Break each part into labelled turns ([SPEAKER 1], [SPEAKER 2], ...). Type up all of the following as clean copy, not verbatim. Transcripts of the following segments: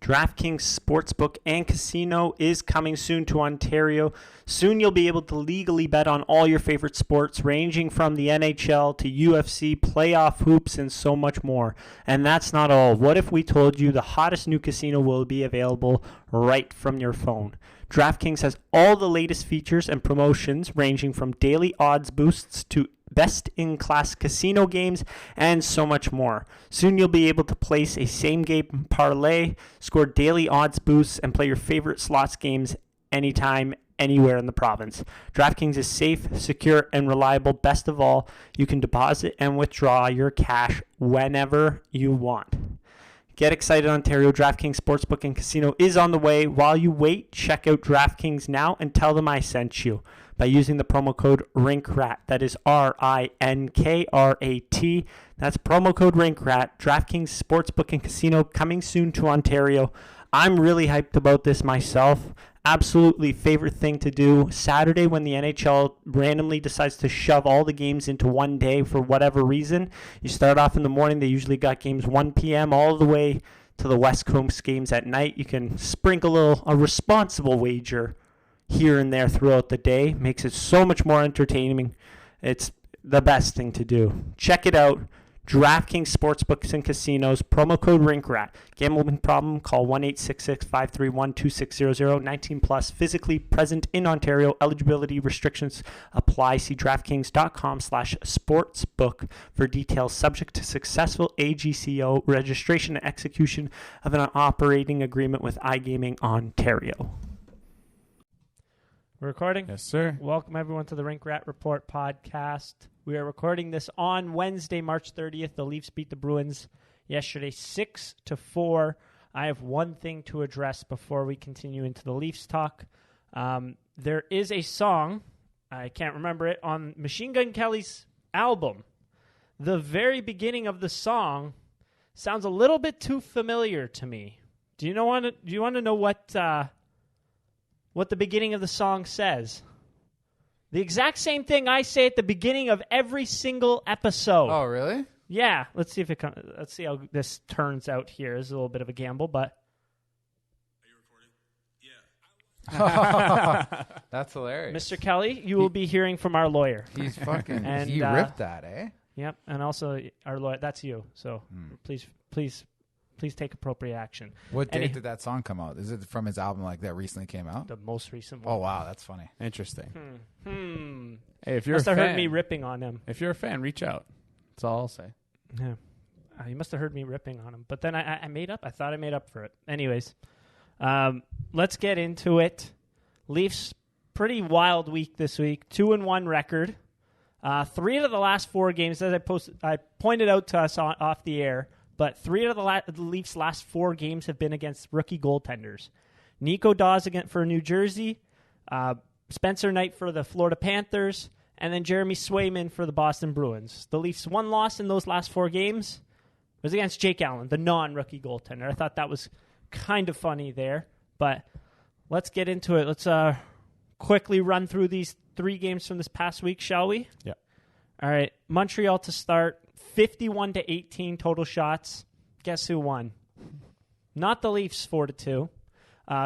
[SPEAKER 1] DraftKings Sportsbook and Casino is coming soon to Ontario. Soon you'll be able to legally bet on all your favorite sports, ranging from the NHL to UFC, playoff hoops, and so much more. And that's not all. What if we told you the hottest new casino will be available right from your phone? DraftKings has all the latest features and promotions, ranging from daily odds boosts to best-in-class casino games, and so much more. Soon you'll be able to place a same-game parlay, score daily odds boosts, and play your favorite slots games anytime, anywhere in the province. DraftKings is safe, secure, and reliable. Best of all, you can deposit and withdraw your cash whenever you want. Get excited, Ontario. DraftKings Sportsbook and Casino is on the way. While you wait, check out DraftKings now and tell them I sent you by using the promo code RINKRAT. That is RINKRAT. That's promo code RINKRAT. DraftKings Sportsbook and Casino coming soon to Ontario. I'm really hyped about this myself. Absolutely favorite thing to do. Saturday, when the NHL randomly decides to shove all the games into one day for whatever reason. You start off in the morning. They usually got games 1 p.m. all the way to the West Coast games at night. You can sprinkle a responsible wager here and there throughout the day. Makes it so much more entertaining. It's the best thing to do. Check it out. DraftKings Sportsbooks and Casinos, promo code RINKRAT. Gambling problem? Call 1-866-531-2600. 19 plus, physically present in Ontario. Eligibility restrictions apply. See DraftKings.com/sportsbook for details. Subject to successful AGCO registration and execution of an operating agreement with iGaming Ontario. We're recording?
[SPEAKER 2] Yes, sir.
[SPEAKER 1] Welcome, everyone, to the Rink Rat Report podcast. We are recording this on Wednesday, March 30th. The Leafs beat the Bruins yesterday 6-4. I have one thing to address before we continue into the Leafs talk. There is a song, I can't remember it, on Machine Gun Kelly's album. The very beginning of the song sounds a little bit too familiar to me. Do you want to know what the beginning of the song says? The exact same thing I say at the beginning of every single episode.
[SPEAKER 2] Oh, really?
[SPEAKER 1] Yeah. Let's see how this turns out here. It's a little bit of a gamble, but.
[SPEAKER 3] Are you recording? Yeah.
[SPEAKER 2] That's hilarious.
[SPEAKER 1] Mr. Kelly, you will be hearing from our lawyer.
[SPEAKER 2] He's fucking.
[SPEAKER 1] And,
[SPEAKER 2] he ripped that, eh?
[SPEAKER 1] Yep, and also our lawyer. That's you. So please take appropriate action.
[SPEAKER 2] What date did that song come out? Is it from his album that recently came out?
[SPEAKER 1] The most recent one.
[SPEAKER 2] Oh, wow. That's funny.
[SPEAKER 3] Interesting.
[SPEAKER 1] Hey, if you're must have heard me ripping on him.
[SPEAKER 3] If you're a fan, reach out. That's all I'll say.
[SPEAKER 1] Yeah. You must have heard me ripping on him. But then I thought I made up for it. Anyways, let's get into it. Leafs, pretty wild week this week. 2-1 record. 3 out of the last 4 games, as I pointed out to us off the air, but 3 out of the Leafs' last 4 games have been against rookie goaltenders. Nico Daws for New Jersey, Spencer Knight for the Florida Panthers, and then Jeremy Swayman for the Boston Bruins. The Leafs' one loss in those last 4 games was against Jake Allen, the non-rookie goaltender. I thought that was kind of funny there, but let's get into it. Let's quickly run through these 3 games from this past week, shall we?
[SPEAKER 3] Yeah. All
[SPEAKER 1] right, Montreal to start. 51-18 total shots. Guess who won? Not the Leafs, 4-2.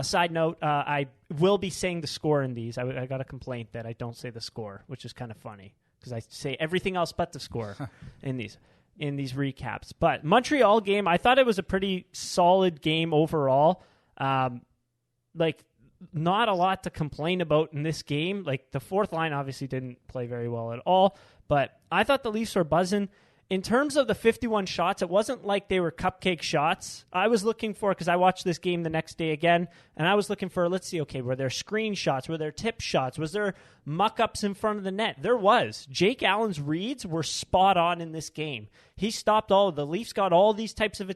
[SPEAKER 1] Side note, I will be saying the score in these. I got a complaint that I don't say the score, which is kind of funny because I say everything else but the score in these recaps. But Montreal game, I thought it was a pretty solid game overall. Not a lot to complain about in this game. The fourth line obviously didn't play very well at all, but I thought the Leafs were buzzing. In terms of the 51 shots, it wasn't like they were cupcake shots. I was looking for, because I watched this game the next day again, and I was looking for, let's see, okay, were there screen shots? Were there tip shots? Was there muck-ups in front of the net? There was. Jake Allen's reads were spot on in this game. He stopped all of the Leafs, got all these types of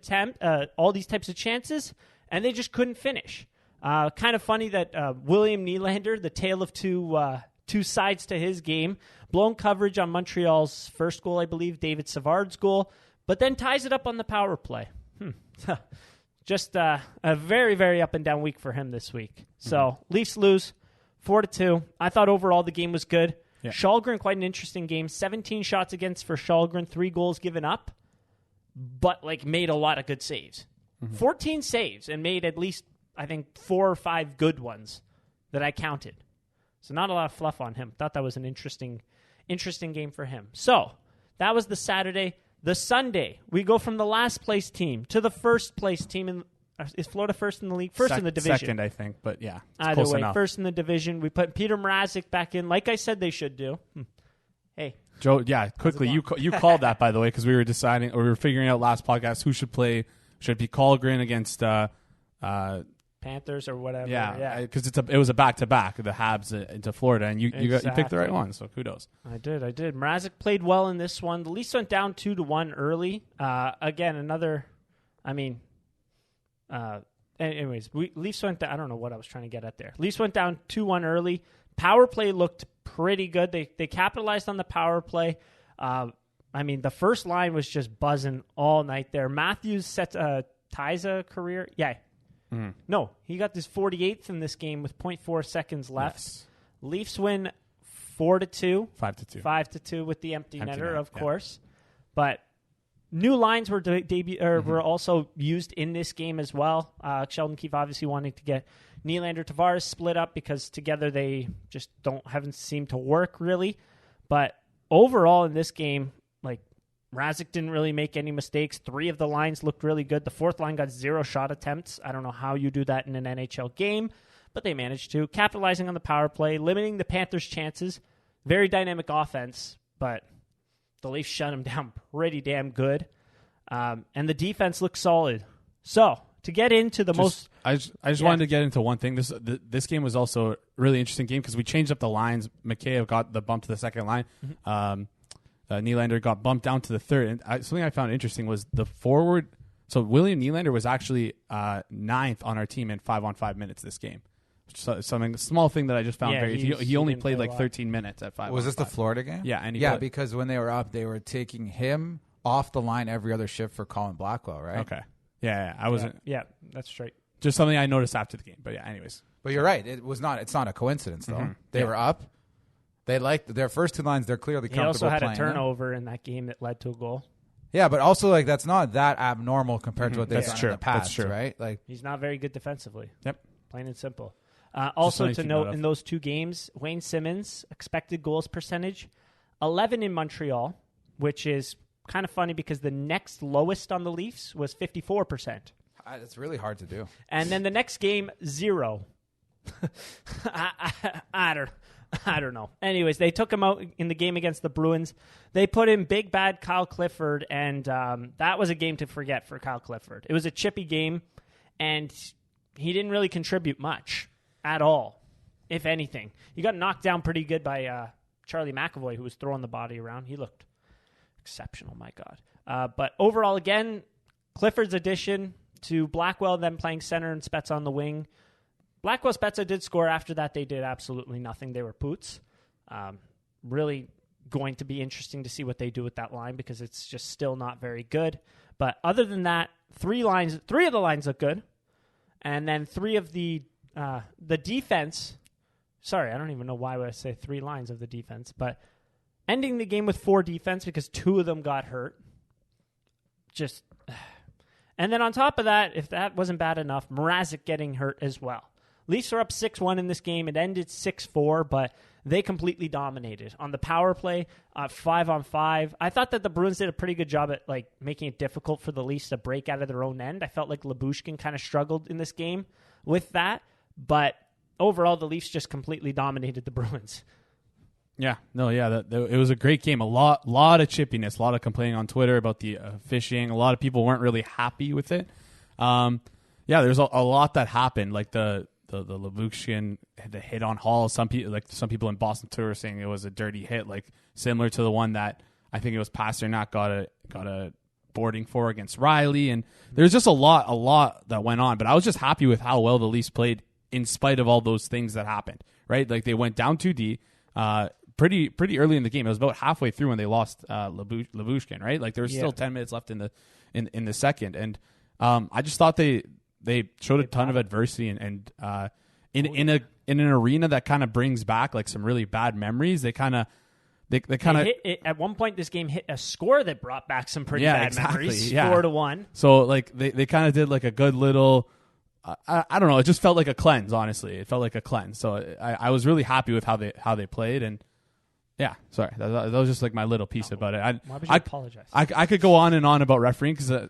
[SPEAKER 1] chances, and they just couldn't finish. Kind of funny that William Nylander, the tale of two sides to his game, blown coverage on Montreal's first goal, I believe, David Savard's goal, but then ties it up on the power play. Just a very, very up and down week for him this week. So Leafs lose 4-2. I thought overall the game was good. Yeah. Sheldon, quite an interesting game. 17 shots against for Sheldon, 3 goals given up, but made a lot of good saves. 14 saves and made at least, I think, 4 or 5 good ones that I counted. So not a lot of fluff on him. Thought that was an interesting game for him. So that was the Saturday. The Sunday, we go from the last place team to the first place team. Is Florida first in the league? First in the division.
[SPEAKER 3] Second, I think, but yeah.
[SPEAKER 1] Either
[SPEAKER 3] close
[SPEAKER 1] way,
[SPEAKER 3] enough.
[SPEAKER 1] first in the division. We put Peter Mrazek back in, like I said they should do. Hey.
[SPEAKER 3] Joe, yeah, quickly, you called that, by the way, because we were deciding, or we were figuring out last podcast who should play. Should it be Colgren against
[SPEAKER 1] Panthers or whatever?
[SPEAKER 3] Yeah, because it was a back-to-back, the Habs into Florida, and you picked the right one, so kudos.
[SPEAKER 1] I did. Mrazek played well in this one. The Leafs went down 2-1 early. Again, another, anyways, Leafs went down. I don't know what I was trying to get at there. Leafs went down 2-1 early. Power play looked pretty good. They capitalized on the power play. The first line was just buzzing all night there. Matthews set ties a career. Yeah. Mm-hmm. No, he got his 48th in this game with 0.4 seconds left. Yes. Leafs win 4-2.
[SPEAKER 3] 5-2.
[SPEAKER 1] 5-2 with the empty netter, of course. But new lines were were also used in this game as well. Sheldon Keefe obviously wanting to get Nylander Tavares split up because together they just haven't seemed to work really. But overall in this game, Mrazek didn't really make any mistakes. 3 of the lines looked really good. The 4th line got 0 shot attempts. I don't know how you do that in an NHL game, but they managed to. Capitalizing on the power play, limiting the Panthers' chances. Very dynamic offense, but the Leafs shut them down pretty damn good. And the defense looked solid. So, to get into the most...
[SPEAKER 3] I just wanted to get into one thing. This game was also a really interesting game because we changed up the lines. Mikheyev got the bump to the second line. Mm-hmm. Nylander got bumped down to the third. And something I found interesting was the forward. So William Nylander was actually 9th on our team in 5-on-5 minutes this game. So, small thing that I just found very. He only played 13 minutes at 5.
[SPEAKER 2] Was this the Florida game?
[SPEAKER 3] Yeah,
[SPEAKER 2] because when they were up, they were taking him off the line every other shift for Colin Blackwell, right?
[SPEAKER 3] Okay. Yeah, I wasn't.
[SPEAKER 1] Yeah, that's right.
[SPEAKER 3] Just something I noticed after the game. But yeah, anyways.
[SPEAKER 2] But you're right. It's not a coincidence though. Mm-hmm. They were up. They liked their first 2 lines. They're clearly comfortable.
[SPEAKER 1] He also had
[SPEAKER 2] playing
[SPEAKER 1] a turnover in that game that led to a goal.
[SPEAKER 2] Yeah, but also that's not that abnormal compared to what they've done in the past,
[SPEAKER 3] that's true.
[SPEAKER 2] Right?
[SPEAKER 1] He's not very good defensively.
[SPEAKER 3] Yep,
[SPEAKER 1] plain and simple. Also to note in those 2 games, Wayne Simmons expected goals percentage 11 in Montreal, which is kind of funny because the next lowest on the Leafs was 54%.
[SPEAKER 2] It's really hard to do.
[SPEAKER 1] And then the next game 0. I don't know. Anyways, they took him out in the game against the Bruins. They put in big bad Kyle Clifford, and that was a game to forget for Kyle Clifford. It was a chippy game, and he didn't really contribute much at all, if anything. He got knocked down pretty good by Charlie McAvoy, who was throwing the body around. He looked exceptional, my God. But overall, again, Clifford's addition to Blackwell, then playing center and Spezza on the wing. Blackwell Spezza did score. After that, they did absolutely nothing. They were poots. Really going to be interesting to see what they do with that line because it's just still not very good. But other than that, 3 of the lines look good. And then 3 of the defense. Sorry, I don't even know why would I say 3 lines of the defense. But ending the game with 4 defense because 2 of them got hurt. And then on top of that, if that wasn't bad enough, Mrazek getting hurt as well. Leafs are up 6-1 in this game. It ended 6-4, but they completely dominated. On the power play, 5-on-5, I thought that the Bruins did a pretty good job at making it difficult for the Leafs to break out of their own end. I felt like Lyubushkin kind of struggled in this game with that, but overall, the Leafs just completely dominated the Bruins.
[SPEAKER 3] Yeah, it was a great game. A lot of chippiness, a lot of complaining on Twitter about the officiating. A lot of people weren't really happy with it. There's a lot that happened, like the Lyubushkin had the hit on Hall. Some people in Boston too were saying it was a dirty hit, similar to the one that I think it was Pasternak got a boarding for against Riley. And there's just a lot that went on. But I was just happy with how well the Leafs played in spite of all those things that happened. Right, they went down 2D. Pretty early in the game. It was about halfway through when they lost Lyubushkin. Right, there was still 10 minutes left in the second, and I just thought they showed a ton of adversity and in an arena that kind of brings back some really bad memories. They kind of they kind of
[SPEAKER 1] at one point. This game hit a score that brought back some pretty bad memories. 4-1.
[SPEAKER 3] So like they kind of did like a good little. I don't know. It just felt like a cleanse. Honestly, it felt like a cleanse. So I was really happy with how they played. And yeah, sorry, that was just like my little piece about it.
[SPEAKER 1] Why would you apologize?
[SPEAKER 3] I could go on and on about refereeing because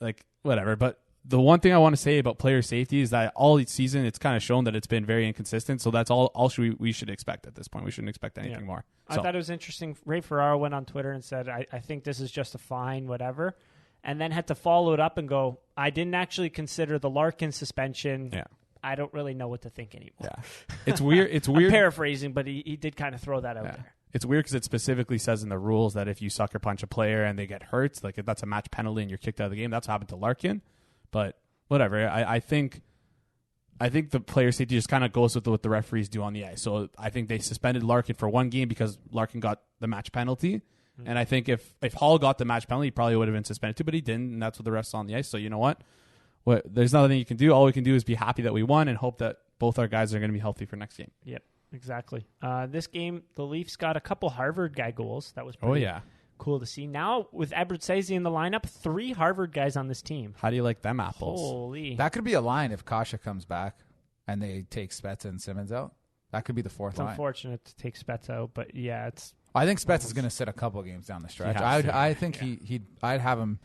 [SPEAKER 3] like whatever, but. The one thing I want to say about player safety is that all season it's kind of shown that it's been very inconsistent. So that's all we should expect at this point. We shouldn't expect anything more.
[SPEAKER 1] I thought it was interesting. Ray Ferraro went on Twitter and said, I think this is just a fine, whatever. And then had to follow it up and go, I didn't actually consider the Larkin suspension.
[SPEAKER 3] Yeah.
[SPEAKER 1] I don't really know what to think anymore.
[SPEAKER 3] Yeah. It's weird. It's weird.
[SPEAKER 1] I'm paraphrasing, but he did kind of throw that out there.
[SPEAKER 3] It's weird because it specifically says in the rules that if you sucker punch a player and they get hurt, like if that's a match penalty and you're kicked out of the game. That's what happened to Larkin. But whatever. I think the player safety just kind of goes with what the referees do on the ice. So I think they suspended Larkin for one game because Larkin got the match penalty. Mm-hmm. And I think if Hall got the match penalty, he probably would have been suspended too, but he didn't, and that's what the refs saw on the ice. So you know what? There's nothing you can do. All we can do is be happy that we won and hope that both our guys are going to be healthy for next game.
[SPEAKER 1] Yep, exactly. This game, the Leafs got a couple Harvard guy goals. That was cool to see. Now, with Abruzzese in the lineup, 3 Harvard guys on this team.
[SPEAKER 3] How do you like them apples?
[SPEAKER 1] Holy.
[SPEAKER 2] That could be a line if Kasha comes back and they take Spezza and Simmons out. That could be the fourth line.
[SPEAKER 1] Unfortunate to take Spezza out, but yeah, it's...
[SPEAKER 2] I think Spezza is going to sit a couple of games down the stretch. I think I'd have him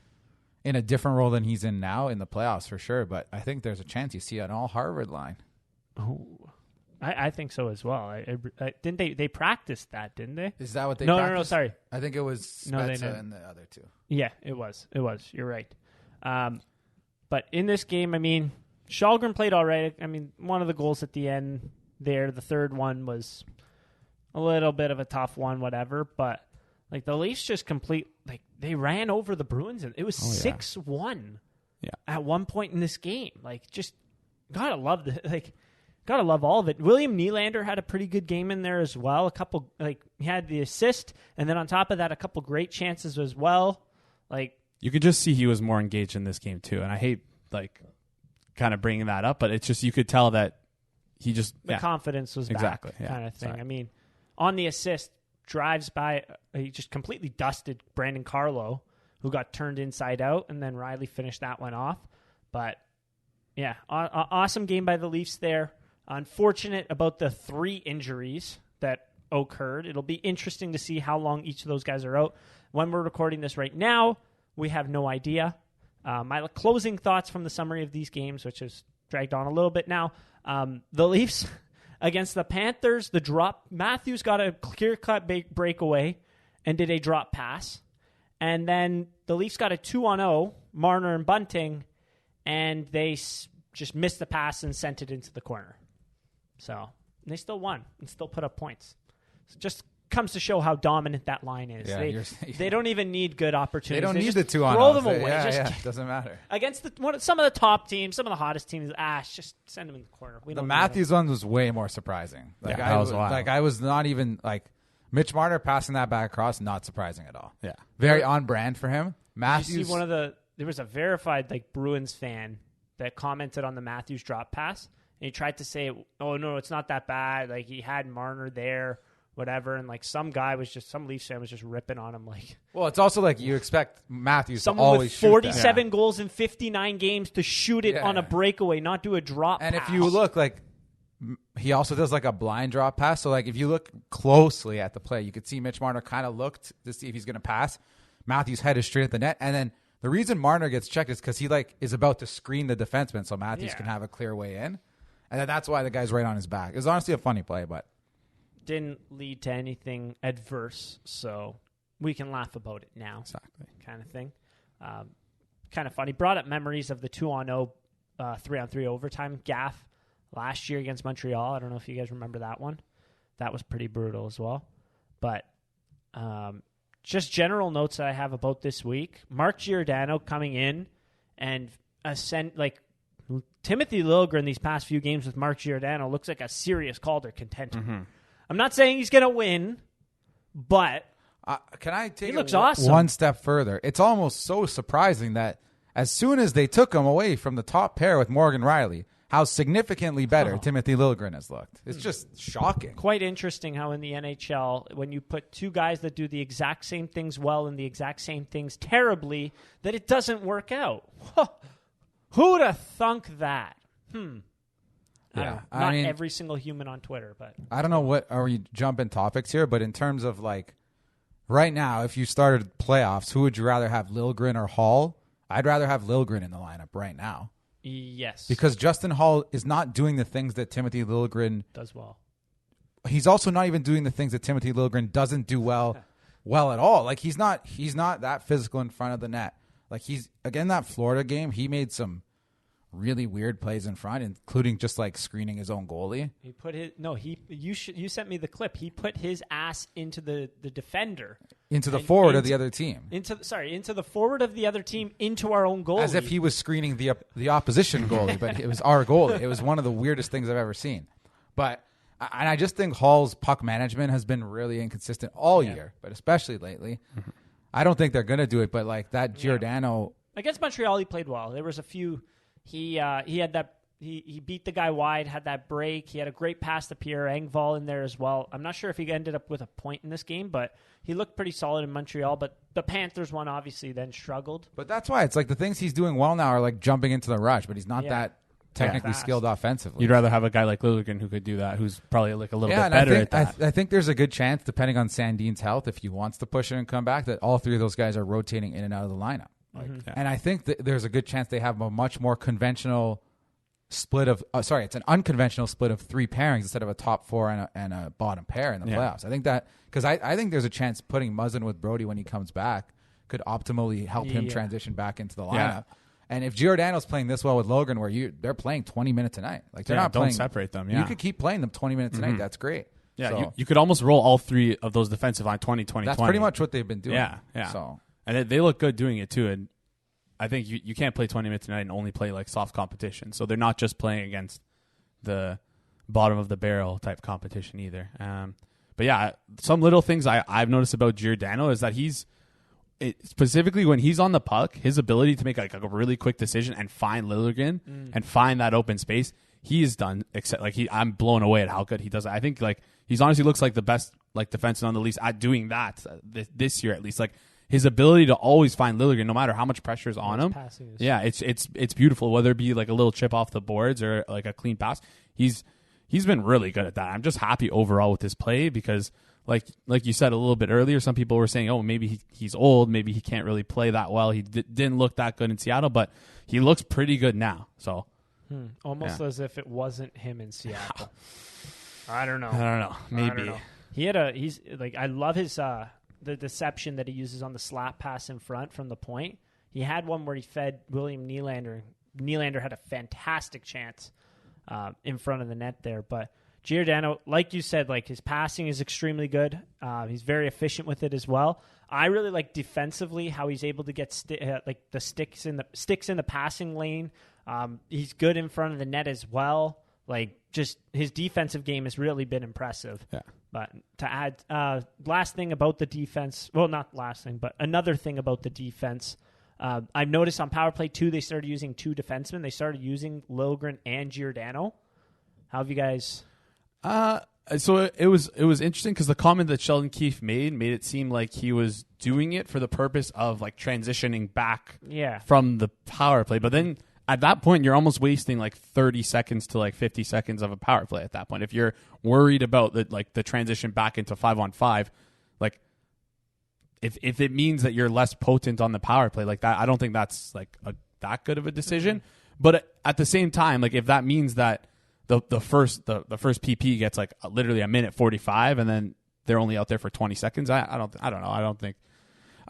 [SPEAKER 2] in a different role than he's in now in the playoffs for sure, but I think there's a chance you see an all Harvard line.
[SPEAKER 1] Oh, I think so as well. Didn't they practiced that, didn't they?
[SPEAKER 2] Is that what they
[SPEAKER 1] practiced?
[SPEAKER 2] No,
[SPEAKER 1] sorry.
[SPEAKER 2] I think it was Spezza and the other two.
[SPEAKER 1] Yeah, it was. You're right. But in this game, I mean, Sheldon played all right. I mean, one of the goals at the end there, the third one was a little bit of a tough one, whatever. But like the Leafs just they ran over the Bruins, and it was 6-1 at one point in this game. Like, just gotta love Gotta love all of it. William Nylander had a pretty good game in there as well. A couple, he had the assist, and then on top of that, a couple great chances as well.
[SPEAKER 3] You could just see he was more engaged in this game too. And I hate kind of bringing that up, but it's just you could tell that he just
[SPEAKER 1] the confidence was back, kind of thing. Sorry. I mean, on the assist, drives by, he just completely dusted Brandon Carlo, who got turned inside out, and then Riley finished that one off. But yeah, awesome game by the Leafs there. Unfortunate about the 3 injuries that occurred. It'll be interesting to see how long each of those guys are out. When we're recording this right now, we have no idea. My closing thoughts from the summary of these games, which has dragged on a little bit now. The Leafs against the Panthers, Matthews got a clear-cut breakaway and did a drop pass. And then the Leafs got a 2-on-0, Marner and Bunting, and they just missed the pass and sent it into the corner. So they still won and still put up points. It just comes to show how dominant that line is.
[SPEAKER 2] Yeah,
[SPEAKER 1] they don't even need good opportunities.
[SPEAKER 2] They don't need the 2-on-0.
[SPEAKER 1] Throw them away.
[SPEAKER 2] It doesn't matter.
[SPEAKER 1] Against some of the top teams, some of the hottest teams, just send them in the corner.
[SPEAKER 2] The Matthews one was way more surprising. I was not even Mitch Marner passing that back across, not surprising at all.
[SPEAKER 3] Yeah,
[SPEAKER 2] very on brand for him. Matthews.
[SPEAKER 1] You see there was a verified Bruins fan that commented on the Matthews drop pass. And he tried to say, oh, no, it's not that bad. He had Marner there, whatever. And, some Leafs fan was just ripping on him.
[SPEAKER 2] Well, it's also you expect Matthews to
[SPEAKER 1] always
[SPEAKER 2] always
[SPEAKER 1] shoot 47 goals in 59 games to shoot it on a breakaway, not do a drop
[SPEAKER 2] and
[SPEAKER 1] pass.
[SPEAKER 2] If you look, he also does, a blind drop pass. So, if you look closely at the play, you could see Mitch Marner kind of looked to see if he's going to pass. Matthews' head is straight at the net. And then the reason Marner gets checked is because he, is about to screen the defenseman so Matthews can have a clear way in. And that's why the guy's right on his back. It was honestly a funny play, but
[SPEAKER 1] didn't lead to anything adverse, so we can laugh about it now.
[SPEAKER 3] Exactly.
[SPEAKER 1] Kind of thing. Kind of funny. Brought up memories of the 2-on-0, 3-on-3 overtime gaff last year against Montreal. I don't know if you guys remember that one. That was pretty brutal as well. But just general notes that I have about this week. Mark Giordano coming in and Timothy Liljegren these past few games with Mark Giordano looks like a serious Calder contender. Mm-hmm. I'm not saying he's going to win, but
[SPEAKER 2] can I take
[SPEAKER 1] he looks awesome.
[SPEAKER 2] One step further? It's almost so surprising that as soon as they took him away from the top pair with Morgan Riley, how significantly better Timothy Liljegren has looked. It's just shocking.
[SPEAKER 1] Quite interesting how in the NHL, when you put two guys that do the exact same things well and the exact same things terribly, that it doesn't work out. Who'd have thunk that?
[SPEAKER 2] Yeah,
[SPEAKER 1] Not every single human on Twitter, but
[SPEAKER 2] I don't know what are we jumping topics here, but in terms of like right now, if you started playoffs, who would you rather have, Liljegren or Hall? I'd rather have Liljegren in the lineup right now.
[SPEAKER 1] yes,
[SPEAKER 2] Because Justin Hall is not doing the things that Timothy Liljegren
[SPEAKER 1] does well.
[SPEAKER 2] He's also not even doing the things that Timothy Liljegren doesn't do well at all. Like he's not that physical in front of the net. Like he's again that Florida game, he made some really weird plays in front, including just like screening his own goalie.
[SPEAKER 1] He put his you sent me the clip. He put his ass into the defender.
[SPEAKER 2] Into the forward of the other team.
[SPEAKER 1] Into the forward of the other team, into our own goalie.
[SPEAKER 2] As if he was screening the opposition goalie, but it was our goalie. It was one of the weirdest things I've ever seen. But and I just think Hall's puck management has been really inconsistent all year, but especially lately. I don't think they're going to do it, but like that Giordano.
[SPEAKER 1] Against Montreal, he played well. There was a few. He had that. He beat the guy wide, had that break. He had a great pass to Pierre Engvall in there as well. I'm not sure if he ended up with a point in this game, but he looked pretty solid in Montreal. But the Panthers one obviously then struggled.
[SPEAKER 2] But that's why it's like the things he's doing well now are like jumping into the rush, but he's not that technically skilled offensively.
[SPEAKER 3] You'd rather have a guy like Liljegren who could do that, who's probably like a little bit better at that.
[SPEAKER 2] I think there's a good chance, depending on Sandin's health, if he wants to push it and come back, that all three of those guys are rotating in and out of the lineup. And I think that there's a good chance they have a much more conventional split of it's an unconventional split of three pairings instead of a top four and a bottom pair in the playoffs. I think that because I think there's a chance putting Muzzin with Brody when he comes back could optimally help him transition back into the lineup. And if Giordano's playing this well with Liljegren, where they're playing 20 minutes a night, like they're not playing,
[SPEAKER 3] don't separate them.
[SPEAKER 2] You could keep playing them 20 minutes a night. That's great.
[SPEAKER 3] Yeah,
[SPEAKER 2] so,
[SPEAKER 3] you could almost roll all three of those defensive line 20-20-20.
[SPEAKER 2] That's pretty much what they've been doing.
[SPEAKER 3] Yeah.
[SPEAKER 2] So
[SPEAKER 3] and they look good doing it too. And I think you can't play 20 minutes a night and only play like soft competition. So they're not just playing against the bottom of the barrel type competition either. But yeah, some little things I've noticed about Giordano is that specifically when he's on the puck, his ability to make like a really quick decision and find Liljegren and find that open space, he is done. Except like I'm blown away at how good he does it. I think like he's honestly looks like the best like defenseman on the least at doing that this year at least. Like his ability to always find Liljegren no matter how much pressure is on him. It's beautiful. Whether it be like a little chip off the boards or like a clean pass, he's been really good at that. I'm just happy overall with his play because. Like you said a little bit earlier, some people were saying, oh, maybe he's old. Maybe he can't really play that well. He didn't look that good in Seattle, but he looks pretty good now. So
[SPEAKER 1] almost as if it wasn't him in Seattle. I don't know.
[SPEAKER 3] Maybe.
[SPEAKER 1] I don't know. He's like, I love his the deception that he uses on the slap pass in front from the point. He had one where he fed William Nylander. Nylander had a fantastic chance in front of the net there, but Giordano, like you said, like his passing is extremely good. He's very efficient with it as well. I really like defensively how he's able to get like the sticks in the passing lane. He's good in front of the net as well. Like just his defensive game has really been impressive.
[SPEAKER 3] Yeah.
[SPEAKER 1] But to add, last thing about the defense. Well, not last thing, but another thing about the defense. I've noticed on Power Play 2, they started using two defensemen. They started using Liljegren and Giordano. How have you guys?
[SPEAKER 3] So it was interesting because the comment that Sheldon Keefe made it seem like he was doing it for the purpose of like transitioning back from the power play. But then at that point, you're almost wasting like 30 seconds to like 50 seconds of a power play at that point. If you're worried about the transition back into 5-on-5, like if it means that you're less potent on the power play like that, I don't think that's like that good of a decision. But at the same time, like if that means that the first PP gets like literally a minute 45 and then they're only out there for 20 seconds. I don't know. I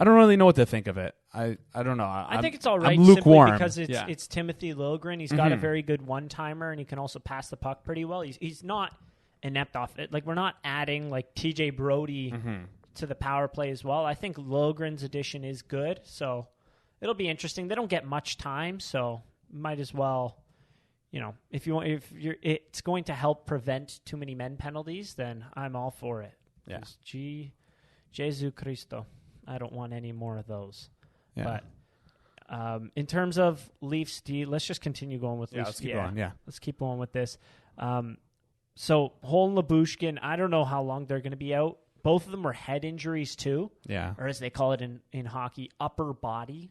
[SPEAKER 3] don't really know what to think of it. I don't know.
[SPEAKER 1] I think it's all right.
[SPEAKER 3] I'm lukewarm
[SPEAKER 1] because it's Timothy Liljegren. He's got a very good one-timer and he can also pass the puck pretty well. He's not inept off it. Like we're not adding like TJ Brody to the power play as well. I think Liljegren's addition is good, so it'll be interesting. They don't get much time, so might as well. You know, it's going to help prevent too many men penalties, then I'm all for it.
[SPEAKER 3] Yeah.
[SPEAKER 1] Jesus Cristo. I don't want any more of those.
[SPEAKER 3] Yeah.
[SPEAKER 1] But In terms of Leafs D, let's just continue going with Leafs.
[SPEAKER 3] Let's keep going. Yeah.
[SPEAKER 1] Let's keep going with this. So Hole and Lyubushkin, I don't know how long they're going to be out. Both of them were head injuries too.
[SPEAKER 3] Yeah.
[SPEAKER 1] Or as they call it in hockey, upper body.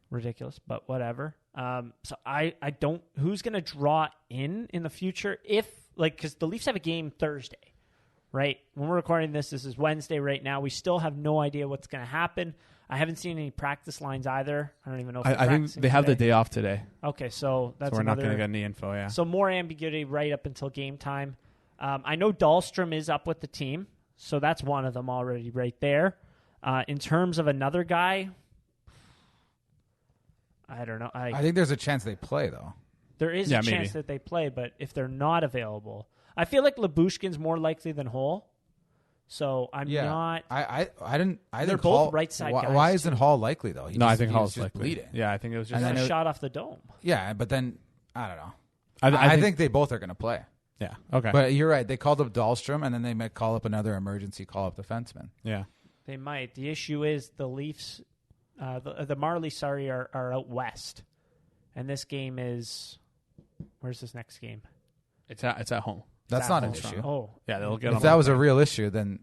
[SPEAKER 1] Ridiculous, but whatever. So I don't. Who's going to draw in the future? Because the Leafs have a game Thursday, right? When we're recording this is Wednesday right now. We still have no idea what's going to happen. I haven't seen any practice lines either. I don't even know if
[SPEAKER 3] I think they have the day off today.
[SPEAKER 1] Okay, so that's
[SPEAKER 3] we're not going to get any info, yeah.
[SPEAKER 1] So more ambiguity right up until game time. I know Dahlstrom is up with the team, so that's one of them already right there. In terms of another guy, I don't know.
[SPEAKER 2] I think there's a chance they play, though.
[SPEAKER 1] There is a chance that they play, but if they're not available, I feel like Lyubushkin's more likely than Hole. So I'm not.
[SPEAKER 2] I didn't.
[SPEAKER 1] They're both right side guys.
[SPEAKER 2] Why isn't Hall likely though?
[SPEAKER 3] I think Hall's likely.
[SPEAKER 2] Bleeding.
[SPEAKER 3] Yeah, I think it was just
[SPEAKER 1] a shot off the dome.
[SPEAKER 2] Yeah, but then I don't know. I think they both are going to play.
[SPEAKER 3] Yeah. Okay.
[SPEAKER 2] But you're right. They called up Dahlstrom, and then they might call up another emergency call-up defenseman.
[SPEAKER 3] Yeah.
[SPEAKER 1] They might. The issue is the Leafs, the Marlies, are out west, and this game is. Where's this next game?
[SPEAKER 3] It's at home.
[SPEAKER 2] That's not an issue.
[SPEAKER 1] Oh,
[SPEAKER 3] yeah, they'll get.
[SPEAKER 2] If that was a real issue, then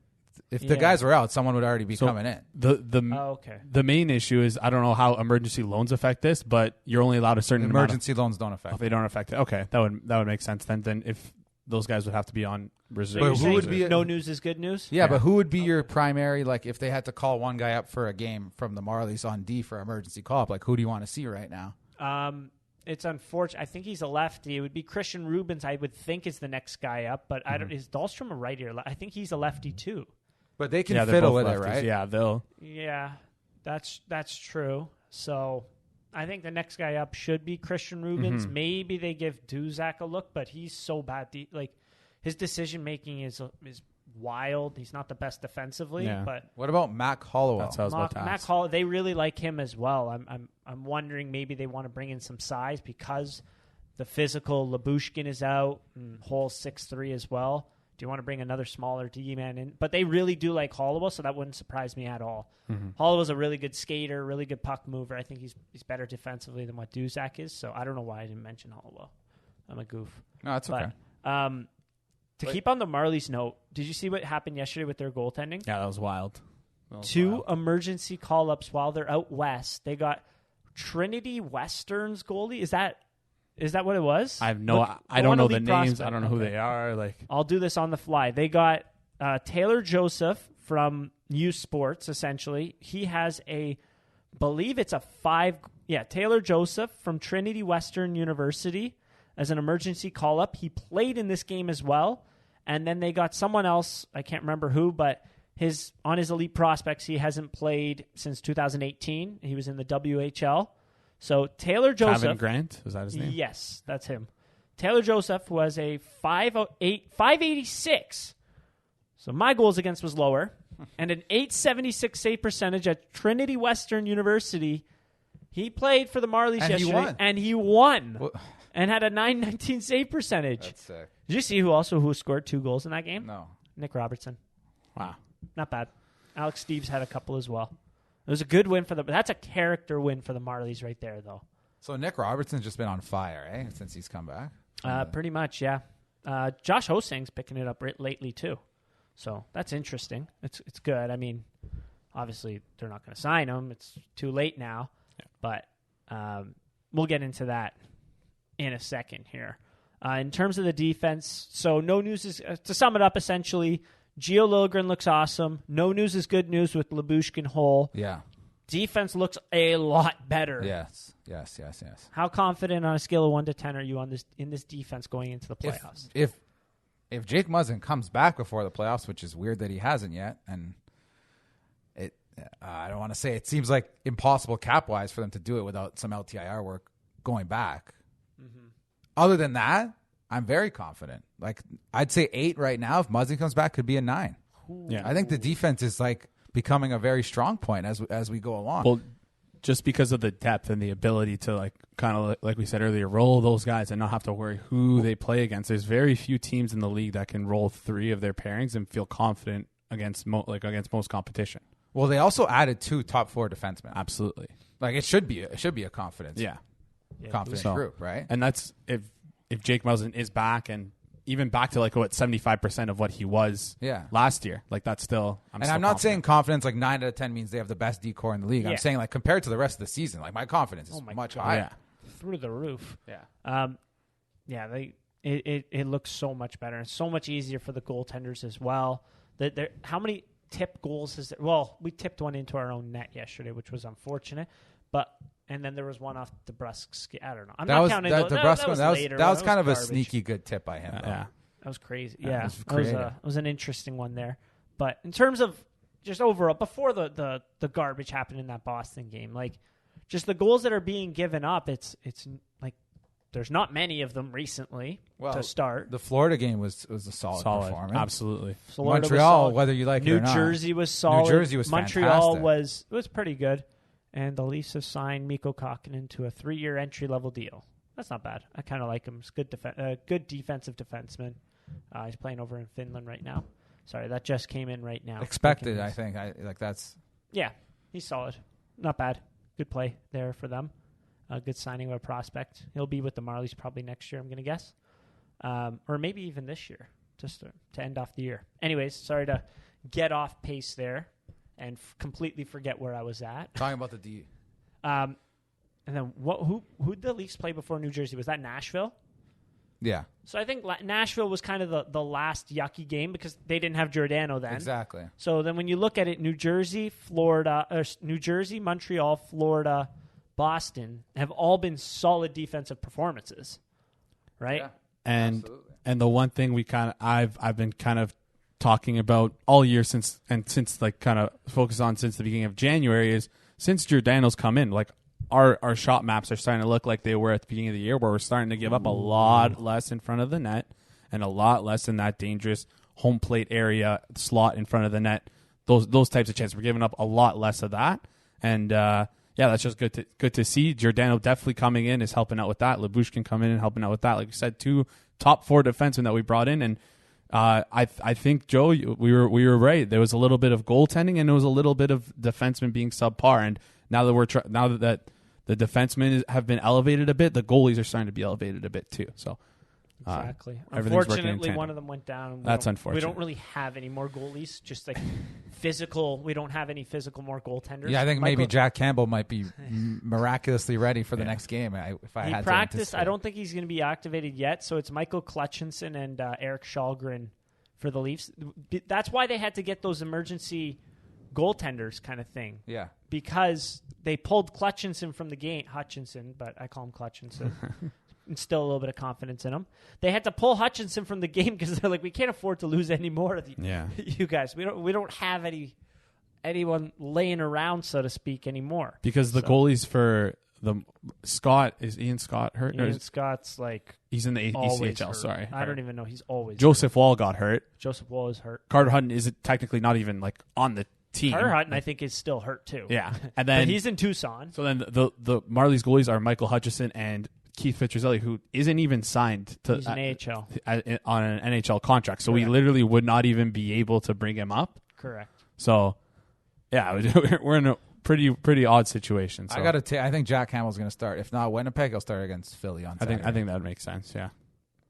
[SPEAKER 2] if the guys were out, someone would already be coming in.
[SPEAKER 3] The main issue is I don't know how emergency loans affect this, but you're only allowed a certain
[SPEAKER 2] emergency loans don't affect.
[SPEAKER 3] Oh, they don't affect it. Okay, that would make sense then. Then if those guys would have to be on reserve.
[SPEAKER 1] But who would be no news is good news?
[SPEAKER 2] Yeah, but who would be your primary? Like if they had to call one guy up for a game from the Marlies on D for emergency call up, like who do you want to see right now?
[SPEAKER 1] It's unfortunate. I think he's a lefty. It would be Christian Rubens, I would think, is the next guy up. But I don't. Is Dahlstrom a righty? I think he's a lefty too.
[SPEAKER 2] But they can fiddle with it, right?
[SPEAKER 3] Yeah, they'll.
[SPEAKER 1] Yeah, that's true. So I think the next guy up should be Christian Rubens. Maybe they give Duzak a look, but he's so bad. Like his decision making is wild. He's not the best defensively.
[SPEAKER 3] Yeah.
[SPEAKER 1] But
[SPEAKER 2] what about Mac Hollowell?
[SPEAKER 3] That's what I was about to ask.
[SPEAKER 1] Mac Hollowell, they really like him as well. I'm wondering maybe they want to bring in some size because the physical Lyubushkin is out and Hole 6'3" as well. Do you want to bring another smaller D-man in? But they really do like Hollowell, so that wouldn't surprise me at all. Hollowell's a really good skater, really good puck mover. I think he's better defensively than what Duzak is, so I don't know why I didn't mention Hollowell. I'm a goof.
[SPEAKER 2] No, that's okay.
[SPEAKER 1] To keep on the Marlies note, did you see what happened yesterday with their goaltending?
[SPEAKER 3] Yeah, that was wild.
[SPEAKER 1] Two emergency call-ups while they're out west. They got Trinity Western's goalie. Is that what it was?
[SPEAKER 3] I have I don't know the names. I don't know who they are. Like
[SPEAKER 1] I'll do this on the fly. They got Taylor Joseph from U Sports, essentially. He has believe it's a 5. Yeah, Taylor Joseph from Trinity Western University as an emergency call-up. He played in this game as well. And then they got someone else, I can't remember who, but on his elite prospects, he hasn't played since 2018. He was in the WHL. So Taylor Joseph.
[SPEAKER 3] Kevin Grant, was that his name?
[SPEAKER 1] Yes, that's him. Taylor Joseph was a 586. So my goals against was lower. And an 876 save percentage at Trinity Western University. He played for the Marlies yesterday. And he won.
[SPEAKER 2] Well,
[SPEAKER 1] and had a 919 save percentage.
[SPEAKER 2] That's sick.
[SPEAKER 1] Did you see who scored 2 goals in that game?
[SPEAKER 2] No.
[SPEAKER 1] Nick Robertson.
[SPEAKER 3] Wow.
[SPEAKER 1] Not bad. Alex Steves had a couple as well. It was a good win that's a character win for the Marlies right there, though.
[SPEAKER 2] So Nick Robertson's just been on fire, eh? Since he's come back.
[SPEAKER 1] Pretty much, yeah. Josh Hosang's picking it up lately too, so that's interesting. It's good. I mean, obviously they're not going to sign him. It's too late now, but we'll get into that in a second here. In terms of the defense, so no news is to sum it up. Essentially, Gio Liljegren looks awesome. No news is good news with Lyubushkin Hole.
[SPEAKER 2] Yeah.
[SPEAKER 1] Defense looks a lot better.
[SPEAKER 2] Yes.
[SPEAKER 1] How confident on a scale of 1 to 10 are you on in this defense going into the playoffs?
[SPEAKER 2] If Jake Muzzin comes back before the playoffs, which is weird that he hasn't yet, and I don't want to say it seems like impossible cap-wise for them to do it without some LTIR work going back. Mm-hmm. Other than that, I'm very confident. Like I'd say 8 right now. If Muzzin comes back, could be a 9.
[SPEAKER 3] Yeah,
[SPEAKER 2] I think the defense is like becoming a very strong point as we go along.
[SPEAKER 3] Well, just because of the depth and the ability to like kind of like we said earlier, roll those guys and not have to worry who they play against. There's very few teams in the league that can roll 3 of their pairings and feel confident against most competition.
[SPEAKER 2] Well, they also added 2 top 4 defensemen.
[SPEAKER 3] Absolutely.
[SPEAKER 2] Like it should be a confidence.
[SPEAKER 3] Yeah.
[SPEAKER 2] Confident
[SPEAKER 3] So-
[SPEAKER 2] group, right?
[SPEAKER 3] And that's if Jake Muzzin is back and even back to 75% of what he was last year. Like that's still I'm not
[SPEAKER 2] saying confidence like 9 out of 10 means they have the best decor in the league.
[SPEAKER 1] Yeah.
[SPEAKER 2] I'm saying like compared to the rest of the season, like my confidence is much higher.
[SPEAKER 3] Yeah.
[SPEAKER 1] Through the roof.
[SPEAKER 3] Yeah.
[SPEAKER 1] It looks so much better. It's so much easier for the goaltenders as well. How many tip goals is there? Well, we tipped one into our own net yesterday, which was unfortunate. And then there was one off DeBrusk's. I don't know. I'm not counting those.
[SPEAKER 2] That was kind of
[SPEAKER 1] garbage.
[SPEAKER 2] A sneaky good tip by him.
[SPEAKER 3] Yeah.
[SPEAKER 1] That was crazy.
[SPEAKER 2] Yeah,
[SPEAKER 1] It was an interesting one there. But in terms of just overall, before the garbage happened in that Boston game, like just the goals that are being given up, it's like there's not many of them recently to start.
[SPEAKER 2] The Florida game was a solid performance.
[SPEAKER 3] Absolutely.
[SPEAKER 1] Florida
[SPEAKER 2] Montreal, whether you like it or not.
[SPEAKER 1] New Jersey was solid.
[SPEAKER 2] New Jersey was
[SPEAKER 1] Montreal
[SPEAKER 2] fantastic.
[SPEAKER 1] was pretty good. And the Leafs have signed Mikko Kokkinen to a 3-year entry-level deal. That's not bad. I kind of like him. He's good defensive defenseman. He's playing over in Finland right now. Sorry, that just came in right now.
[SPEAKER 2] Expected, I think. That's.
[SPEAKER 1] Yeah, he's solid. Not bad. Good play there for them. Good signing of a prospect. He'll be with the Marlies probably next year, I'm going to guess. Or maybe even this year, just to end off the year. Anyways, sorry to get off pace there and completely forget where I was at.
[SPEAKER 2] Talking about the D.
[SPEAKER 1] And then who did the Leafs play before New Jersey? Was that Nashville?
[SPEAKER 2] Yeah.
[SPEAKER 1] So I think Nashville was kind of the last yucky game because they didn't have Giordano then.
[SPEAKER 2] Exactly.
[SPEAKER 1] So then when you look at it, New Jersey, Montreal, Florida, Boston have all been solid defensive performances, right?
[SPEAKER 2] Yeah,
[SPEAKER 3] and the one thing I've been kind of talking about all year since like kind of focus on since the beginning of January is since Giordano's come in, like our shot maps are starting to look like they were at the beginning of the year, where we're starting to give up a lot less in front of the net and a lot less in that dangerous home plate area slot in front of the net. Those types of chances, we're giving up a lot less of that, and that's just good to see. Giordano definitely coming in is helping out with that. Lyubushkin coming in and helping out with that. Like you said, 2 top 4 defensemen that we brought in, and I think Joe, we were right. There was a little bit of goaltending and there was a little bit of defensemen being subpar. And now that now that the defensemen have been elevated a bit, the goalies are starting to be elevated a bit too. So
[SPEAKER 1] exactly.
[SPEAKER 3] everything's working in
[SPEAKER 1] Unfortunately,
[SPEAKER 3] tandem.
[SPEAKER 1] one of them went down. And
[SPEAKER 3] That's unfortunate.
[SPEAKER 1] We don't really have any more goalies. Just like physical, we don't have any physical more goaltenders.
[SPEAKER 2] Yeah, I think maybe Jack Campbell might be miraculously ready for the next game. If I
[SPEAKER 1] he
[SPEAKER 2] had
[SPEAKER 1] practiced.
[SPEAKER 2] to
[SPEAKER 1] I don't think he's going to be activated yet. So it's Michael Clutchinson and Eric Shalgren for the Leafs. That's why they had to get those emergency goaltenders kind of thing.
[SPEAKER 2] Yeah.
[SPEAKER 1] Because they pulled Clutchinson from the game. Hutchinson, but I call him Clutchinson. And still a little bit of confidence in him. They had to pull Hutchinson from the game because they're like, we can't afford to lose any more. You guys, we don't have anyone laying around, so to speak, anymore.
[SPEAKER 3] Because the goalies for the Ian Scott hurt?
[SPEAKER 1] Ian Scott's like
[SPEAKER 3] he's in the ECHL.
[SPEAKER 1] hurt.
[SPEAKER 3] Sorry,
[SPEAKER 1] I don't even know. He's always
[SPEAKER 3] Joseph Wall got hurt.
[SPEAKER 1] Joseph Wall is hurt.
[SPEAKER 3] Carter Hutton is technically not even like on the team.
[SPEAKER 1] Carter Hutton, I think, is still hurt too.
[SPEAKER 3] Yeah, and then
[SPEAKER 1] but he's in Tucson.
[SPEAKER 3] So then the Marlies goalies are Michael Hutchison and Keith Petruzzelli, who isn't even signed to
[SPEAKER 1] he's an AHL
[SPEAKER 3] on an NHL contract. So
[SPEAKER 1] Correct.
[SPEAKER 3] we literally would not even be able to bring him up.
[SPEAKER 1] Correct.
[SPEAKER 3] So yeah, we're in a pretty odd situation. So.
[SPEAKER 2] I think Jack Hamill's going to start. If not Winnipeg, he'll start against Philly on Saturday.
[SPEAKER 3] I think that makes sense. Yeah.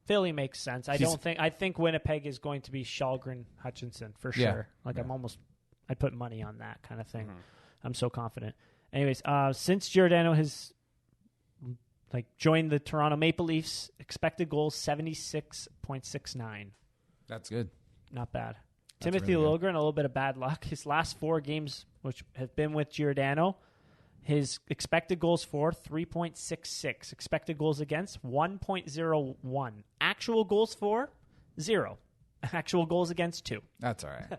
[SPEAKER 1] Philly makes sense. I think Winnipeg is going to be Shalgren Hutchinson for sure. I'd put money on that kind of thing. Mm-hmm. I'm so confident. Anyways, since Giordano has joined the Toronto Maple Leafs, expected goals 76.69.
[SPEAKER 2] That's good.
[SPEAKER 1] Not bad.
[SPEAKER 2] That's
[SPEAKER 1] Timothy
[SPEAKER 2] really
[SPEAKER 1] Liljegren, a little bit of bad luck. His last 4 games, which have been with Giordano, his expected goals for 3.66. Expected goals against 1.01. Actual goals for 0. Actual goals against 2.
[SPEAKER 2] That's all right.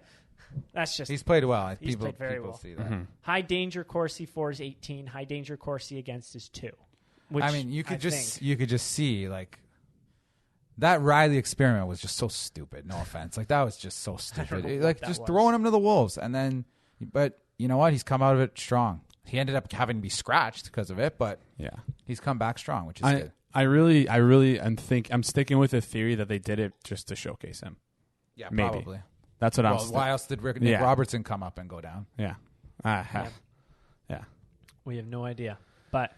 [SPEAKER 1] That's just
[SPEAKER 2] he's played well.
[SPEAKER 1] He's played very well.
[SPEAKER 2] See that.
[SPEAKER 3] Mm-hmm.
[SPEAKER 1] High danger Corsi for is 18. High danger Corsi against is 2. Which
[SPEAKER 2] I mean, you could just see like that Riley experiment was just so stupid. No offense, like that was just so stupid. Like just throwing him to the wolves, and then, but you know what? He's come out of it strong. He ended up having to be scratched because of it, but
[SPEAKER 3] yeah,
[SPEAKER 2] he's come back strong, which is good.
[SPEAKER 3] I really I'm sticking with the theory that they did it just to showcase him.
[SPEAKER 2] Yeah,
[SPEAKER 3] maybe.
[SPEAKER 2] Probably.
[SPEAKER 3] That's what I'm.
[SPEAKER 2] Why else did Nick Robertson come up and go down?
[SPEAKER 3] Yeah. Yeah.
[SPEAKER 1] We have no idea. But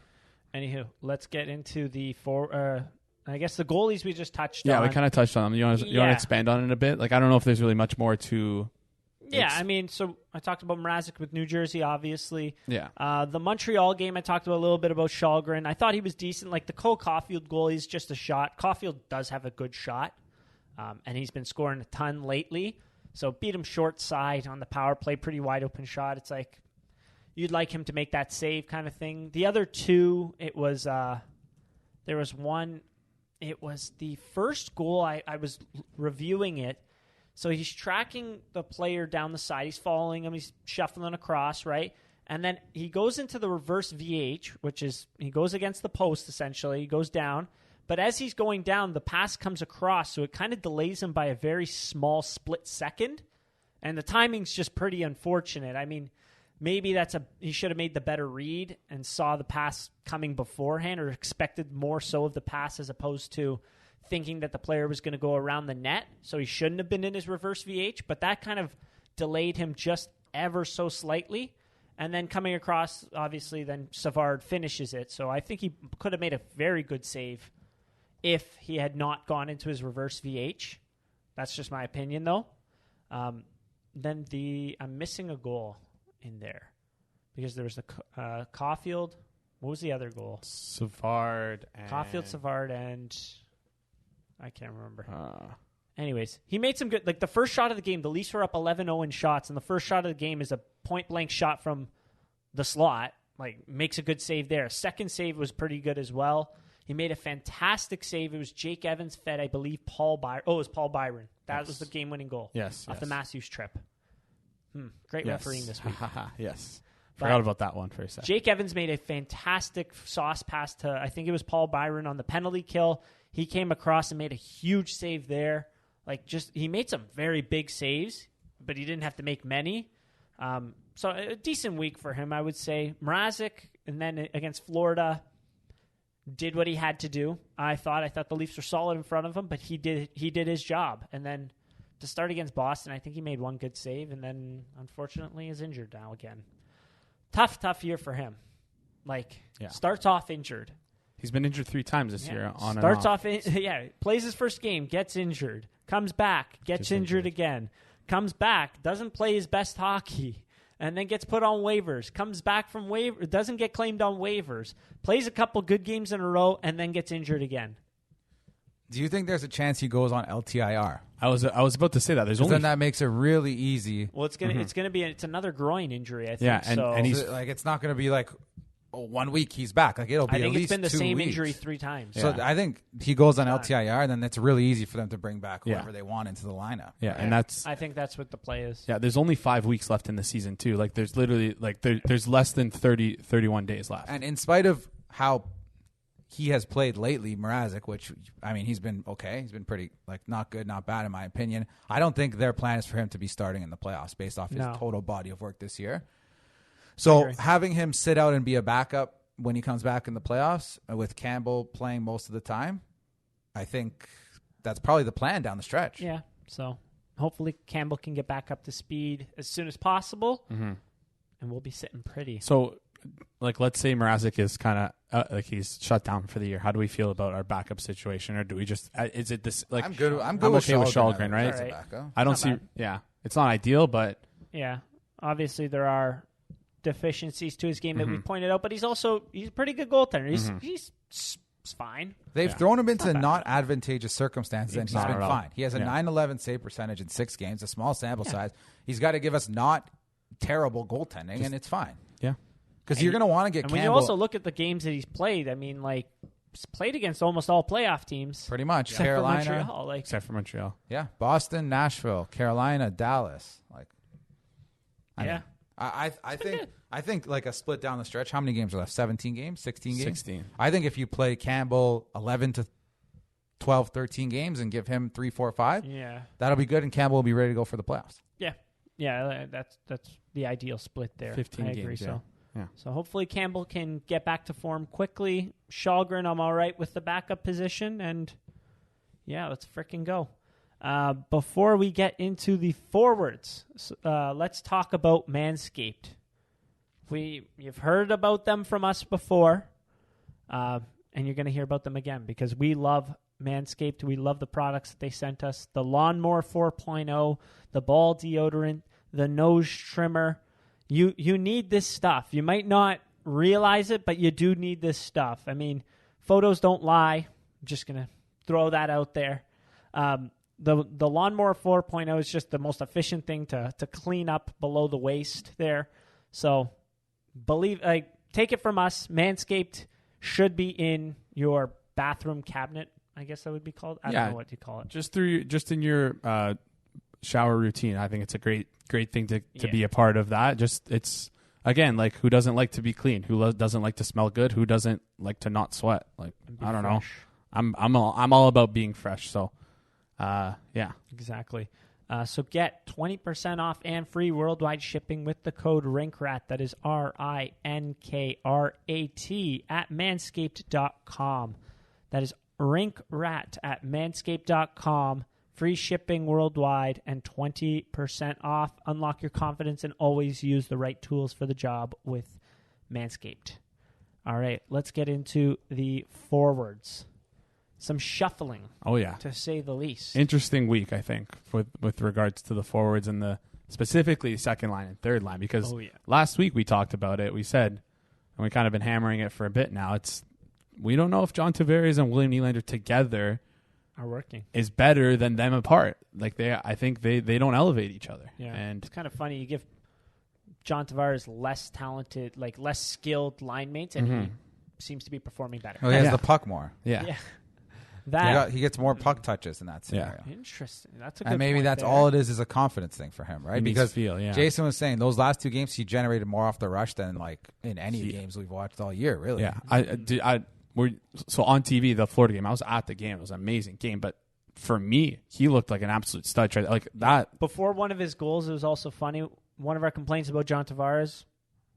[SPEAKER 1] anywho, let's get into the I guess the goalies we just touched on.
[SPEAKER 3] Yeah, we kind of touched on them. You want to expand on it a bit? Like, I don't know if there's really much more to.
[SPEAKER 1] Yeah, I mean, so I talked about Mrazek with New Jersey, obviously.
[SPEAKER 3] Yeah.
[SPEAKER 1] The Montreal game, I talked about a little bit about Sheldon. I thought he was decent. Like, the Cole Caulfield goal, he's just a shot. Caulfield does have a good shot, and he's been scoring a ton lately. So beat him short side on the power play, pretty wide open shot. It's like you'd like him to make that save kind of thing. The other two, it was there was one. It was the first goal. I was reviewing it. So he's tracking the player down the side. He's following him. He's shuffling across, right? And then he goes into the reverse VH, which is he goes against the post, essentially. He goes down. But as he's going down, the pass comes across, so it kind of delays him by a very small split second. And the timing's just pretty unfortunate. I mean, maybe he should have made the better read and saw the pass coming beforehand or expected more so of the pass as opposed to thinking that the player was going to go around the net, so he shouldn't have been in his reverse VH, but that kind of delayed him just ever so slightly. And then coming across, obviously, then Savard finishes it. So I think he could have made a very good save if he had not gone into his reverse VH. That's just my opinion, though. Then I'm missing a goal in there because there was the Caulfield. What was the other goal?
[SPEAKER 3] Savard.
[SPEAKER 1] Caulfield, Savard, and I can't remember. Anyways, he made some good... Like, the first shot of the game, the Leafs were up 11-0 in shots, and the first shot of the game is a point-blank shot from the slot. Like, makes a good save there. Second save was pretty good as well. He made a fantastic save. It was Jake Evans fed, I believe, Paul Byron. Oh, it was Paul Byron. That was the game-winning goal.
[SPEAKER 3] Yes.
[SPEAKER 1] Off the Matthews trip. Great refereeing this week.
[SPEAKER 3] Yes. Forgot about that one for a second.
[SPEAKER 1] Jake Evans made a fantastic sauce pass to, I think it was Paul Byron on the penalty kill. He came across and made a huge save there. He made some very big saves, but he didn't have to make many. So a decent week for him, I would say. Mrazek, and then against Florida, did what he had to do. I thought the Leafs were solid in front of him, but he did his job. And then to start against Boston, I think he made one good save, and then unfortunately is injured now again. Tough year for him. Starts off injured.
[SPEAKER 3] He's been injured 3 times this year.
[SPEAKER 1] Starts off, plays his first game, gets injured, comes back, gets injured again, comes back, doesn't play his best hockey, and then gets put on waivers, comes back from waivers, doesn't get claimed on waivers, plays a couple good games in a row, and then gets injured again.
[SPEAKER 2] Do you think there's a chance he goes on LTIR?
[SPEAKER 3] I was about to say that.
[SPEAKER 2] Then that makes it really easy.
[SPEAKER 1] Well, it's another groin injury, I think.
[SPEAKER 3] Yeah, and he's
[SPEAKER 2] it's not going to be like 1 week he's back. Like it'll be at least 2 weeks.
[SPEAKER 1] I think it's been the same injury 3 times.
[SPEAKER 2] So I think he goes on LTIR, then it's really easy for them to bring back whoever they want into the lineup.
[SPEAKER 3] Yeah,
[SPEAKER 2] right?
[SPEAKER 3] and
[SPEAKER 1] I think that's what the play is.
[SPEAKER 3] Yeah, there's only 5 weeks left in the season too. Like there's literally there's less than 31 days left.
[SPEAKER 2] And in spite of how he has played lately, Mrazek, which, I mean, he's been okay. He's been pretty, not good, not bad in my opinion. I don't think their plan is for him to be starting in the playoffs based off his total body of work this year. So having him sit out and be a backup when he comes back in the playoffs with Campbell playing most of the time, I think that's probably the plan down the stretch.
[SPEAKER 1] Yeah, so hopefully Campbell can get back up to speed as soon as possible, and we'll be sitting pretty.
[SPEAKER 3] So, let's say Mrazek is kind of he's shut down for the year. How do we feel about our backup situation, or do we just is it this
[SPEAKER 2] I'm good. I'm
[SPEAKER 3] okay with Sheldon, right?
[SPEAKER 1] Right.
[SPEAKER 3] I don't see. Yeah, it's not ideal, but
[SPEAKER 1] obviously there are deficiencies to his game that we've pointed out, but he's a pretty good goaltender. He's fine.
[SPEAKER 2] They've thrown him into not advantageous circumstances, and he's
[SPEAKER 3] Not
[SPEAKER 2] been
[SPEAKER 3] at all.
[SPEAKER 2] fine. He has a 9/11 save percentage in 6 games, a small sample size. He's got to give us not terrible goaltending, and it's fine.
[SPEAKER 3] Yeah.
[SPEAKER 2] Because you're going to want to get
[SPEAKER 1] and
[SPEAKER 2] Campbell.
[SPEAKER 1] when you also look at the games that he's played, I mean, he's played against almost all playoff teams.
[SPEAKER 2] Pretty much.
[SPEAKER 1] Except
[SPEAKER 2] Carolina.
[SPEAKER 1] for Montreal.
[SPEAKER 3] Except for Montreal.
[SPEAKER 2] Yeah. Boston, Nashville, Carolina, Dallas. I think a split down the stretch. How many games are left? 17 games? 16 games?
[SPEAKER 3] 16.
[SPEAKER 2] I think if you play Campbell 11 to 12, 13 games and give him 3, 4, 5, that'll be good, and Campbell will be ready to go for the playoffs.
[SPEAKER 1] Yeah, that's the ideal split there.
[SPEAKER 3] 15
[SPEAKER 1] I agree.
[SPEAKER 3] games,
[SPEAKER 1] So hopefully Campbell can get back to form quickly. Shalgren, I'm all right with the backup position, and let's frickin' go. Before we get into the forwards, let's talk about Manscaped. You've heard about them from us before, and you're going to hear about them again because we love Manscaped. We love the products that they sent us. The Lawnmower 4.0, the ball deodorant, the nose trimmer. You need this stuff. You might not realize it, but you do need this stuff. I mean, photos don't lie. I'm just going to throw that out there. The Lawnmower 4.0 is just the most efficient thing to clean up below the waist there. So take it from us. Manscaped should be in your bathroom cabinet, I guess that would be called. I don't know what you call it.
[SPEAKER 3] Just in your shower routine. I think it's a great thing to be a part of that. Just it's again like who doesn't like to be clean? Who doesn't like to smell good? Who doesn't like to not sweat? Like I don't know. I'm all about being fresh. So yeah,
[SPEAKER 1] exactly. So get 20% off and free worldwide shipping with the code RINKRAT. That is RINKRAT at manscaped.com. That is RINKRAT at manscaped.com. Free shipping worldwide and 20% off. Unlock your confidence and always use the right tools for the job with Manscaped. All right, let's get into the forwards. Some shuffling.
[SPEAKER 3] Oh, yeah.
[SPEAKER 1] To say the least.
[SPEAKER 3] Interesting week, I think, with regards to the forwards and the specifically second line and third line. Because last week we talked about it. We said, and we kind of been hammering it for a bit now, we don't know if John Tavares and William Nylander together
[SPEAKER 1] are working
[SPEAKER 3] is better than them apart. Like I think they don't elevate each other.
[SPEAKER 1] Yeah,
[SPEAKER 3] and
[SPEAKER 1] it's kind of funny. You give John Tavares less talented, like less skilled line mates, and he seems to be performing better.
[SPEAKER 2] Oh, he has the puck more.
[SPEAKER 3] Yeah.
[SPEAKER 2] He gets more puck touches in that scenario.
[SPEAKER 1] Yeah. Interesting. That's a good
[SPEAKER 2] and maybe
[SPEAKER 1] point
[SPEAKER 2] that's
[SPEAKER 1] there.
[SPEAKER 2] all it is a confidence thing for him, right? Because Jason was saying those last two games he generated more off the rush than like in any games we've watched all year, really.
[SPEAKER 3] Yeah. So on TV, the Florida game, I was at the game. It was an amazing game. But for me, he looked like an absolute stud. Like that.
[SPEAKER 1] Before one of his goals, it was also funny. One of our complaints about John Tavares,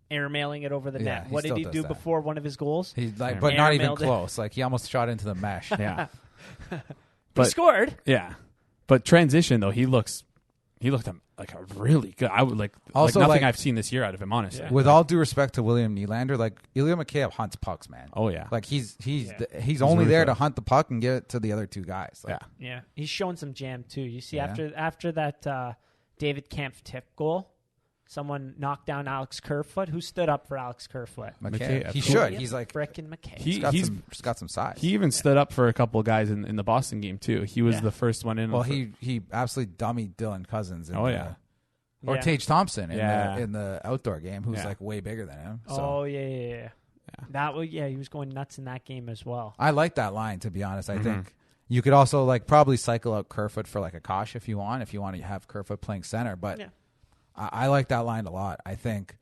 [SPEAKER 1] airmailing it over the net. What did he do before one of his goals?
[SPEAKER 2] He's like, but not even close. Like he almost shot into the mesh.
[SPEAKER 3] Yeah.
[SPEAKER 1] But he scored.
[SPEAKER 3] Yeah. But transition, though, he looked like a really good. I would like nothing I've seen this year out of him, honestly.
[SPEAKER 2] With all due respect to William Nylander, like Ilya Mikheyev hunts pucks, man.
[SPEAKER 3] Oh yeah,
[SPEAKER 2] like he's only
[SPEAKER 3] really
[SPEAKER 2] there
[SPEAKER 3] good
[SPEAKER 2] to hunt the puck and get it to the other two guys. Like,
[SPEAKER 1] yeah. He's showing some jam too. You see, after that David Kampf tip goal, someone knocked down Alex Kerfoot. Who stood up for Alex Kerfoot?
[SPEAKER 2] Mikheyev. He should. He's like
[SPEAKER 1] frickin' Mikheyev.
[SPEAKER 2] He's got some size.
[SPEAKER 3] He even stood up for a couple of guys in the Boston game too. He was the first one in.
[SPEAKER 2] Well, he absolutely dummied Dylan Cousins. Or
[SPEAKER 3] Yeah.
[SPEAKER 2] Tage Thompson in the outdoor game, who's like way bigger than him. So.
[SPEAKER 1] Oh yeah. He was going nuts in that game as well.
[SPEAKER 2] I like that line, to be honest. I think you could also like probably cycle out Kerfoot for like a Kosh if you want to have Kerfoot playing center. But I like that line a lot. I think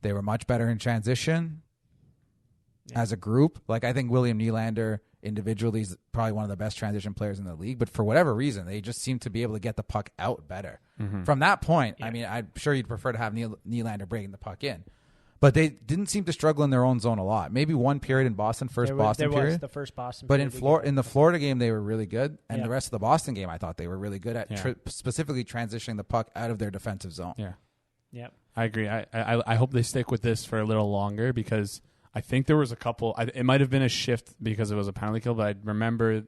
[SPEAKER 2] they were much better in transition as a group. Like I think William Nylander individually is probably one of the best transition players in the league, but for whatever reason, they just seem to be able to get the puck out better. From that point, I mean, I'm sure you'd prefer to have Nylander breaking the puck in, but they didn't seem to struggle in their own zone a lot. Maybe one period in Boston, Boston period.
[SPEAKER 1] Was the first Boston
[SPEAKER 2] but
[SPEAKER 1] period.
[SPEAKER 2] in the Florida game, they were really good, and the rest of the Boston game, I thought they were really good at specifically transitioning the puck out of their defensive zone.
[SPEAKER 1] Yeah.
[SPEAKER 3] I agree. I hope they stick with this for a little longer because I think there was a couple. It might have been a shift because it was a penalty kill, but I remember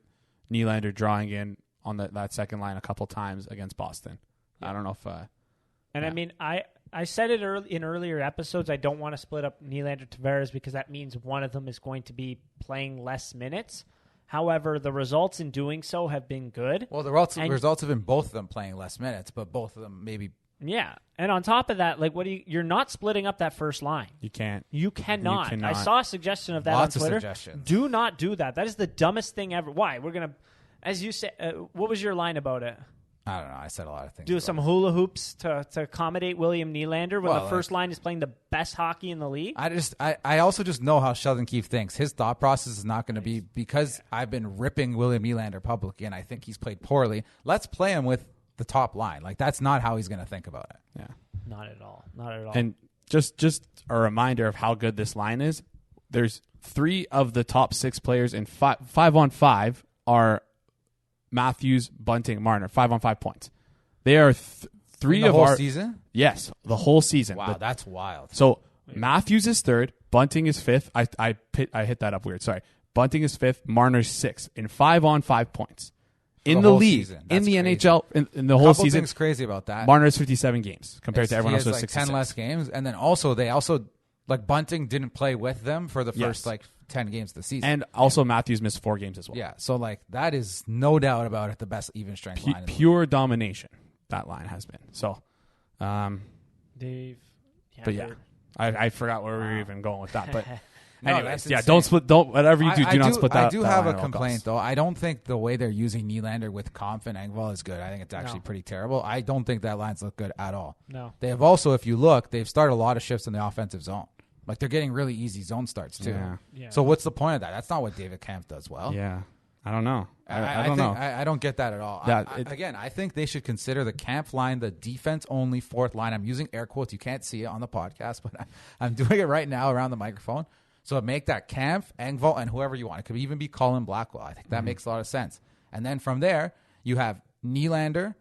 [SPEAKER 3] Nylander drawing in on that second line a couple times against Boston. I don't know if.
[SPEAKER 1] I mean, I said it in earlier episodes. I don't want to split up Nylander Tavares because that means one of them is going to be playing less minutes. However, the results in doing so have been good.
[SPEAKER 2] Well, the results have been both of them playing less minutes, but both of them maybe.
[SPEAKER 1] Yeah, and on top of that, like, you're not splitting up that first line.
[SPEAKER 3] You can't.
[SPEAKER 1] You cannot. I saw a suggestion of that
[SPEAKER 2] Lots
[SPEAKER 1] on Twitter.
[SPEAKER 2] of suggestions.
[SPEAKER 1] Do not do that. That is the dumbest thing ever. Why? We're gonna, as you said, what was your line about it?
[SPEAKER 2] I don't know. I said a lot of things.
[SPEAKER 1] Do some hula hoops to accommodate William Nylander when the first line is playing the best hockey in the league?
[SPEAKER 2] I also just know how Sheldon Keefe thinks. His thought process is not going to be because I've been ripping William Nylander publicly and I think he's played poorly. Let's play him with the top line. Like that's not how he's going to think about it.
[SPEAKER 3] Yeah.
[SPEAKER 1] Not at all. Not at all.
[SPEAKER 3] And just a reminder of how good this line is. There's 3 of the top 6 players in 5-on-5 are Matthews, Bunting, Marner, 5-on-5 points. They are 3
[SPEAKER 2] the
[SPEAKER 3] of
[SPEAKER 2] whole
[SPEAKER 3] our
[SPEAKER 2] season.
[SPEAKER 3] Yes, the whole season.
[SPEAKER 2] Wow, that's wild.
[SPEAKER 3] So Matthews is third. Bunting is fifth. I hit that up weird. Sorry. Bunting is fifth. Marner's sixth in 5-on-5 points. In the league, in the
[SPEAKER 2] crazy.
[SPEAKER 3] NHL, in the whole season.
[SPEAKER 2] Things crazy about that.
[SPEAKER 3] Marner has 57 games compared to everyone else
[SPEAKER 2] with
[SPEAKER 3] with
[SPEAKER 2] like
[SPEAKER 3] 66.
[SPEAKER 2] 10 less games. And then they also, like Bunting didn't play with them for the first like 10 games of the season.
[SPEAKER 3] And also Matthews missed 4 games as well.
[SPEAKER 2] Yeah, so like that is no doubt about it the best even strength line.
[SPEAKER 3] Pure domination, that line has been. So,
[SPEAKER 1] Dave.
[SPEAKER 3] but yeah, I forgot where we were even going with that. But
[SPEAKER 2] No,
[SPEAKER 3] anyways,
[SPEAKER 2] that's
[SPEAKER 3] don't
[SPEAKER 2] insane.
[SPEAKER 3] split. Whatever you do, not split that.
[SPEAKER 2] I do
[SPEAKER 3] that
[SPEAKER 2] have a
[SPEAKER 3] line
[SPEAKER 2] complaint though. I don't think the way they're using Nylander with Kampf and Engvall is good. I think it's actually
[SPEAKER 1] No.
[SPEAKER 2] pretty terrible. I don't think that lines look good at all.
[SPEAKER 1] No.
[SPEAKER 2] They have also, if you look, they've started a lot of shifts in the offensive zone. Like they're getting really easy zone starts too.
[SPEAKER 1] Yeah.
[SPEAKER 2] So what's the point of that? That's not what David Kampf does well.
[SPEAKER 3] Yeah, I don't know. I don't know.
[SPEAKER 2] I don't get that at all. Again, I think they should consider the Kampf line the defense-only fourth line. I'm using air quotes. You can't see it on the podcast, but I'm doing it right now around the microphone. So make that Kampf, Engvall, and whoever you want. It could even be Colin Blackwell. I think that makes a lot of sense. And then from there, you have Nylander,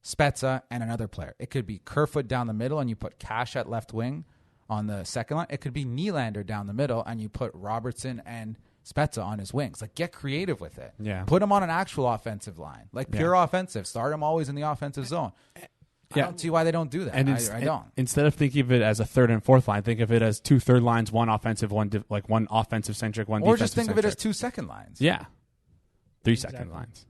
[SPEAKER 2] Spezza, and another player. It could be Kerfoot down the middle, and you put Cash at left wing on the second line. It could be Nylander down the middle, and you put Robertson and Spezza on his wings. Like, get creative with it.
[SPEAKER 3] Yeah.
[SPEAKER 2] Put him on an actual offensive line. Like, pure offensive. Start him always in the offensive zone. I don't see why they don't do that.
[SPEAKER 3] And
[SPEAKER 2] I don't.
[SPEAKER 3] Instead of thinking of it as a third and fourth line, think of it as 2 third lines, one offensive, one offensive centric, one
[SPEAKER 2] Or
[SPEAKER 3] defensive
[SPEAKER 2] just think
[SPEAKER 3] centric.
[SPEAKER 2] of it as 2 second lines.
[SPEAKER 3] Yeah. 3
[SPEAKER 1] Exactly.
[SPEAKER 3] second lines.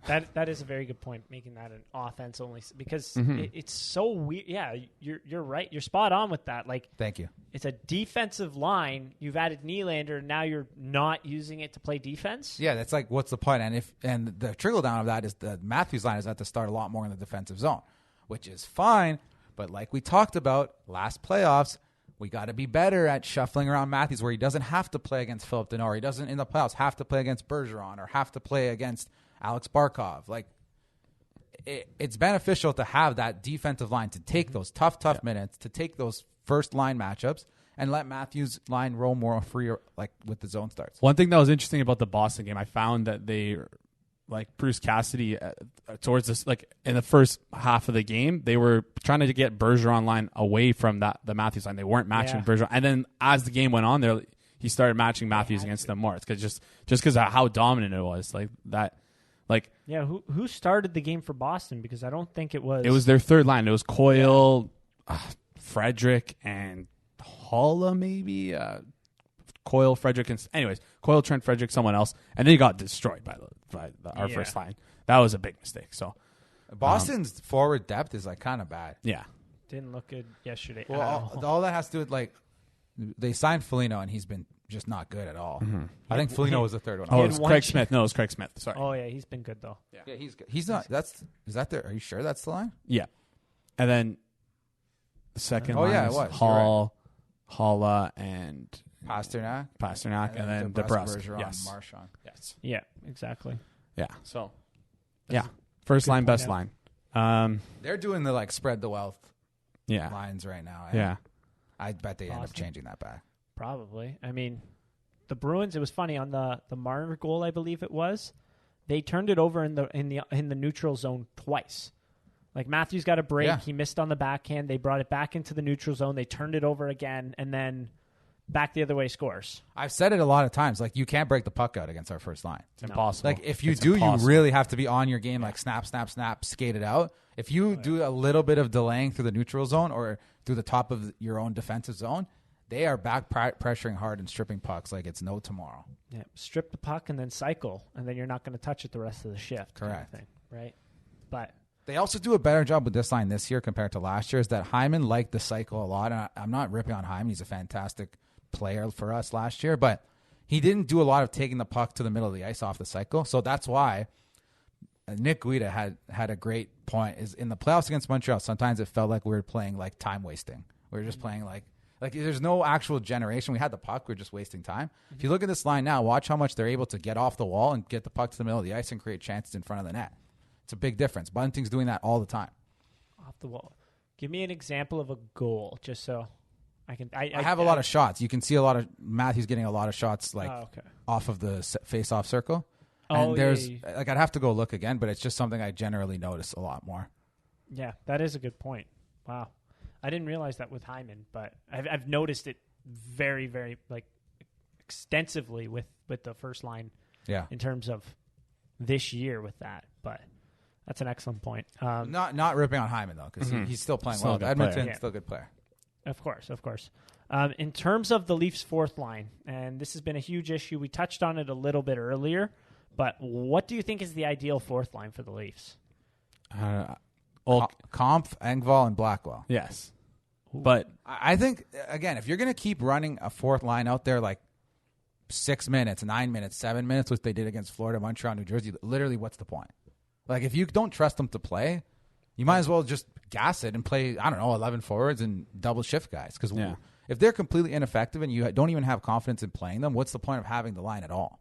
[SPEAKER 1] That is a very good point, making that an offense only, because
[SPEAKER 3] Mm-hmm.
[SPEAKER 1] it's so weird. Yeah, you're right. You're spot on with that. Like,
[SPEAKER 2] Thank you.
[SPEAKER 1] it's a defensive line. You've added Nylander, and now you're not using it to play defense.
[SPEAKER 2] Yeah, that's like, what's the point? And the trickle down of that is the Matthews line is at the start a lot more in the defensive zone, which is fine. But like we talked about last playoffs, we got to be better at shuffling around Matthews, where he doesn't have to play against Philip Denor. He doesn't in the playoffs have to play against Bergeron or have to play against Alex Barkov. Like, it's beneficial to have that defensive line to take those tough minutes, to take those first line matchups, and let Matthews' line roll more free, like with the zone starts.
[SPEAKER 3] One thing that was interesting about the Boston game, I found that they, like Bruce Cassidy, towards this, like in the first half of the game, they were trying to get Bergeron line away from the Matthews line. They weren't matching Bergeron, and then as the game went on, he started matching Matthews against them more. It's just because of how dominant it was, like that. Like,
[SPEAKER 1] Yeah, who started the game for Boston? Because I don't think it was.
[SPEAKER 3] it was their third line. It was Coyle, Frederick, and Holla, maybe. Coyle, Frederick, and anyways, Coyle, Trent, Frederick, someone else, and then he got destroyed by our first line. That was a big mistake. So
[SPEAKER 2] Boston's forward depth is like kind of bad.
[SPEAKER 3] yeah,
[SPEAKER 1] Didn't look good yesterday.
[SPEAKER 2] Well, all that has to do with, like, they signed Foligno and he's been just not good at all. I think Foligno was the third one.
[SPEAKER 3] oh, it
[SPEAKER 1] had
[SPEAKER 3] was
[SPEAKER 1] one
[SPEAKER 3] Craig
[SPEAKER 1] sh-
[SPEAKER 3] Smith. No, it was Craig Smith. Sorry.
[SPEAKER 1] Oh yeah, he's been good though.
[SPEAKER 2] Yeah, he's good. He's not. Is that there? Are you sure that's the line?
[SPEAKER 3] Yeah, and then the second
[SPEAKER 2] Oh,
[SPEAKER 3] line
[SPEAKER 2] yeah, it
[SPEAKER 3] was
[SPEAKER 2] was. You're
[SPEAKER 3] Hall, Holla, and
[SPEAKER 2] Pasternak,
[SPEAKER 3] and then DeBrusque.
[SPEAKER 2] Bergeron,
[SPEAKER 3] Yes.
[SPEAKER 2] Marchand.
[SPEAKER 3] Yes.
[SPEAKER 1] Yeah, exactly.
[SPEAKER 3] Yeah. So yeah, first line,
[SPEAKER 1] point
[SPEAKER 3] best
[SPEAKER 1] out.
[SPEAKER 3] line.
[SPEAKER 2] They're doing the like spread the wealth
[SPEAKER 3] Yeah.
[SPEAKER 2] lines right now.
[SPEAKER 3] Yeah.
[SPEAKER 2] I bet they end up
[SPEAKER 1] Boston.
[SPEAKER 2] changing that back.
[SPEAKER 1] Probably. I mean, the Bruins. It was funny on the Marner goal, I believe it was. They turned it over in the neutral zone twice. Like, Matthews got a break.
[SPEAKER 2] Yeah.
[SPEAKER 1] He missed on the backhand. They brought it back into the neutral zone. They turned it over again, and then back the other way scores.
[SPEAKER 2] I've said it a lot of times. Like, you can't break the puck out against our first line.
[SPEAKER 3] It's impossible.
[SPEAKER 2] Like, if you
[SPEAKER 3] It's
[SPEAKER 2] do,
[SPEAKER 3] impossible.
[SPEAKER 2] you really have to be on your game. Like, snap, snap, snap, skate it out. If you do a little bit of delaying through the neutral zone or through the top of your own defensive zone, they are back pressuring hard and stripping pucks like it's no tomorrow.
[SPEAKER 1] Yeah, strip the puck and then cycle, and then you're not going to touch it the rest of the shift. kind of
[SPEAKER 2] Correct.
[SPEAKER 1] thing, right? But
[SPEAKER 2] They also do a better job with this line this year compared to last year. Is that Hyman liked the cycle a lot, and I'm not ripping on Hyman. He's a fantastic player for us last year, but he didn't do a lot of taking the puck to the middle of the ice off the cycle. So that's why Nick Guida had a great point. Is in the playoffs against Montreal, sometimes it felt like we were playing like time wasting. We were just playing like there's no actual generation. We had the puck. We're just wasting time. If you look at this line now, watch how much they're able to get off the wall and get the puck to the middle of the ice and create chances in front of the net. It's a big difference. Bunting's doing that all the time.
[SPEAKER 1] off the wall. Give me an example of a goal, just so I can.
[SPEAKER 2] I have a lot of shots. You can see a lot of Matthews getting a lot of shots like
[SPEAKER 1] Oh, okay.
[SPEAKER 2] off of the face-off circle.
[SPEAKER 1] Oh,
[SPEAKER 2] And there's
[SPEAKER 1] yeah.
[SPEAKER 2] like I'd have to go look again, but it's just something I generally notice a lot more.
[SPEAKER 1] Yeah, that is a good point. Wow. I didn't realize that with Hyman, but I've noticed it very, very extensively with the first line.
[SPEAKER 2] Yeah.
[SPEAKER 1] In terms of this year with that, but that's an excellent point.
[SPEAKER 2] Not ripping on Hyman though, because he's still playing
[SPEAKER 3] Still
[SPEAKER 2] well.
[SPEAKER 3] a good
[SPEAKER 2] Edmonton,
[SPEAKER 3] player.
[SPEAKER 2] still a good player.
[SPEAKER 1] Of course. In terms of the Leafs' fourth line, and this has been a huge issue. We touched on it a little bit earlier, but what do you think is the ideal fourth line for the Leafs?
[SPEAKER 2] Kampf, Engvall, and Blackwell.
[SPEAKER 3] Yes. But
[SPEAKER 2] I think, again, if you're going to keep running a fourth line out there like 6 minutes, 9 minutes, 7 minutes, which they did against Florida, Montreal, New Jersey, literally what's the point? Like, if you don't trust them to play, you might as well just gas it and play, 11 forwards and double shift guys. Because if they're completely ineffective and you don't even have confidence in playing them, what's the point of having the line at all?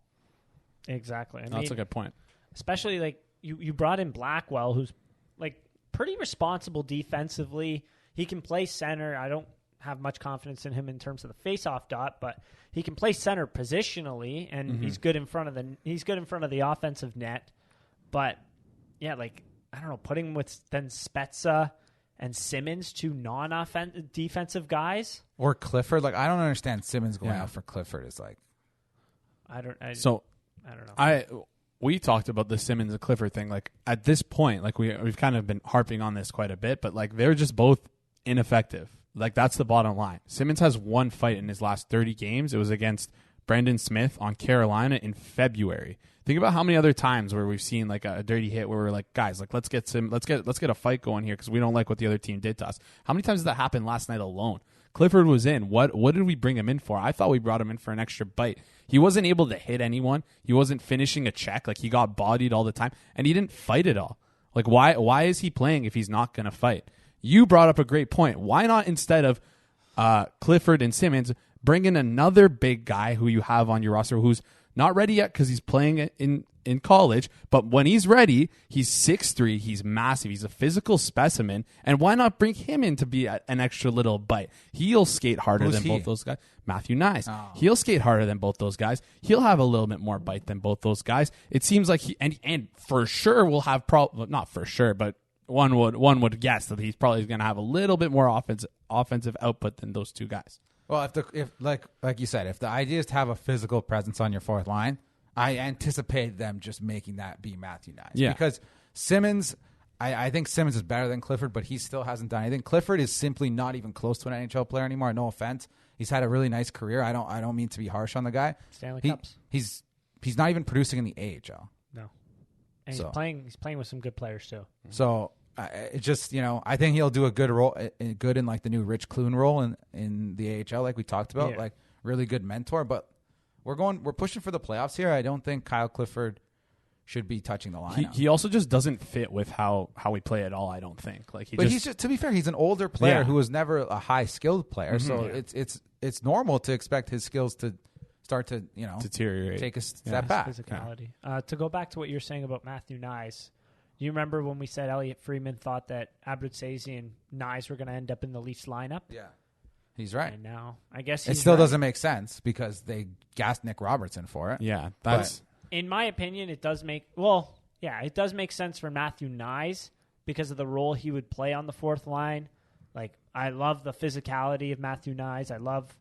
[SPEAKER 1] Exactly.
[SPEAKER 3] That's a good point.
[SPEAKER 1] Especially, like, you brought in Blackwell, who's, like, pretty responsible defensively. He can play center. I don't have much confidence in him in terms of the face-off dot, but he can play center positionally, and he's good in front of the offensive net. But yeah, like, I don't know, putting him with then Spezza and Simmons, two defensive guys,
[SPEAKER 2] or Clifford. Like, I don't understand Simmons going out for Clifford. Is like,
[SPEAKER 1] I don't know.
[SPEAKER 3] We talked about the Simmons and Clifford thing. Like, at this point, like, we've kind of been harping on this quite a bit, but like, they're just both ineffective. Like, that's the bottom line. Simmons has one fight in his last 30 games. It was against Brendan Smith on Carolina in February. Think about how many other times where we've seen like a dirty hit where we're like, guys, like, let's get a fight going here because we don't like what the other team did to us. How many times did that happen last night alone? Clifford was in. What did we bring him in for? I thought we brought him in for an extra bite. He wasn't able to hit anyone. He wasn't finishing a check. Like, he got bodied all the time, and he didn't fight at all. Like, why is he playing if he's not going to fight? You brought up a great point. Why not, instead of Clifford and Simmons, bring in another big guy who you have on your roster who's not ready yet because he's playing in college, but when he's ready, he's 6'3", he's massive, he's a physical specimen, and why not bring him in to be an extra little bite? He'll skate harder than both those guys. Matthew Nyes. Oh. He'll skate harder than both those guys. He'll have a little bit more bite than both those guys. It seems like and for sure will have not for sure, but one would guess that he's probably going to have a little bit more offensive output than those two guys.
[SPEAKER 2] Well, if like you said, if the idea is to have a physical presence on your fourth line, I anticipate them just making that be Matthew Nyes.
[SPEAKER 3] Yeah.
[SPEAKER 2] Because Simmons, I think Simmons is better than Clifford, but he still hasn't done anything. Clifford is simply not even close to an NHL player anymore. No offense. He's had a really nice career. I don't mean to be harsh on the guy.
[SPEAKER 1] Stanley Cups.
[SPEAKER 2] He's not even producing in the AHL.
[SPEAKER 1] No. And he's playing with some good players too.
[SPEAKER 2] So it just, I think he'll do a good role, good in like the new Rich Clune role in the AHL, like we talked about, like really good mentor. But we're pushing for the playoffs here. I don't think Kyle Clifford should be touching the line.
[SPEAKER 3] He also just doesn't fit with how we play at all. I don't think. Like,
[SPEAKER 2] he's just, to be fair, he's an older player who was never a high skilled player. So it's normal to expect his skills to start to
[SPEAKER 3] deteriorate,
[SPEAKER 2] take a step back.
[SPEAKER 1] Physicality. To go back to what you're saying about Matthew Nyes. Do you remember when we said Elliot Freeman thought that Abruzzese and Nyes were going to end up in the Leafs lineup?
[SPEAKER 2] Yeah, he's right.
[SPEAKER 1] And now I guess
[SPEAKER 2] it still doesn't make sense because they gassed Nick Robertson for it.
[SPEAKER 3] Yeah, that's
[SPEAKER 1] in my opinion, it does make sense for Matthew Nyes because of the role he would play on the fourth line. Like, I love the physicality of Matthew Nyes. I love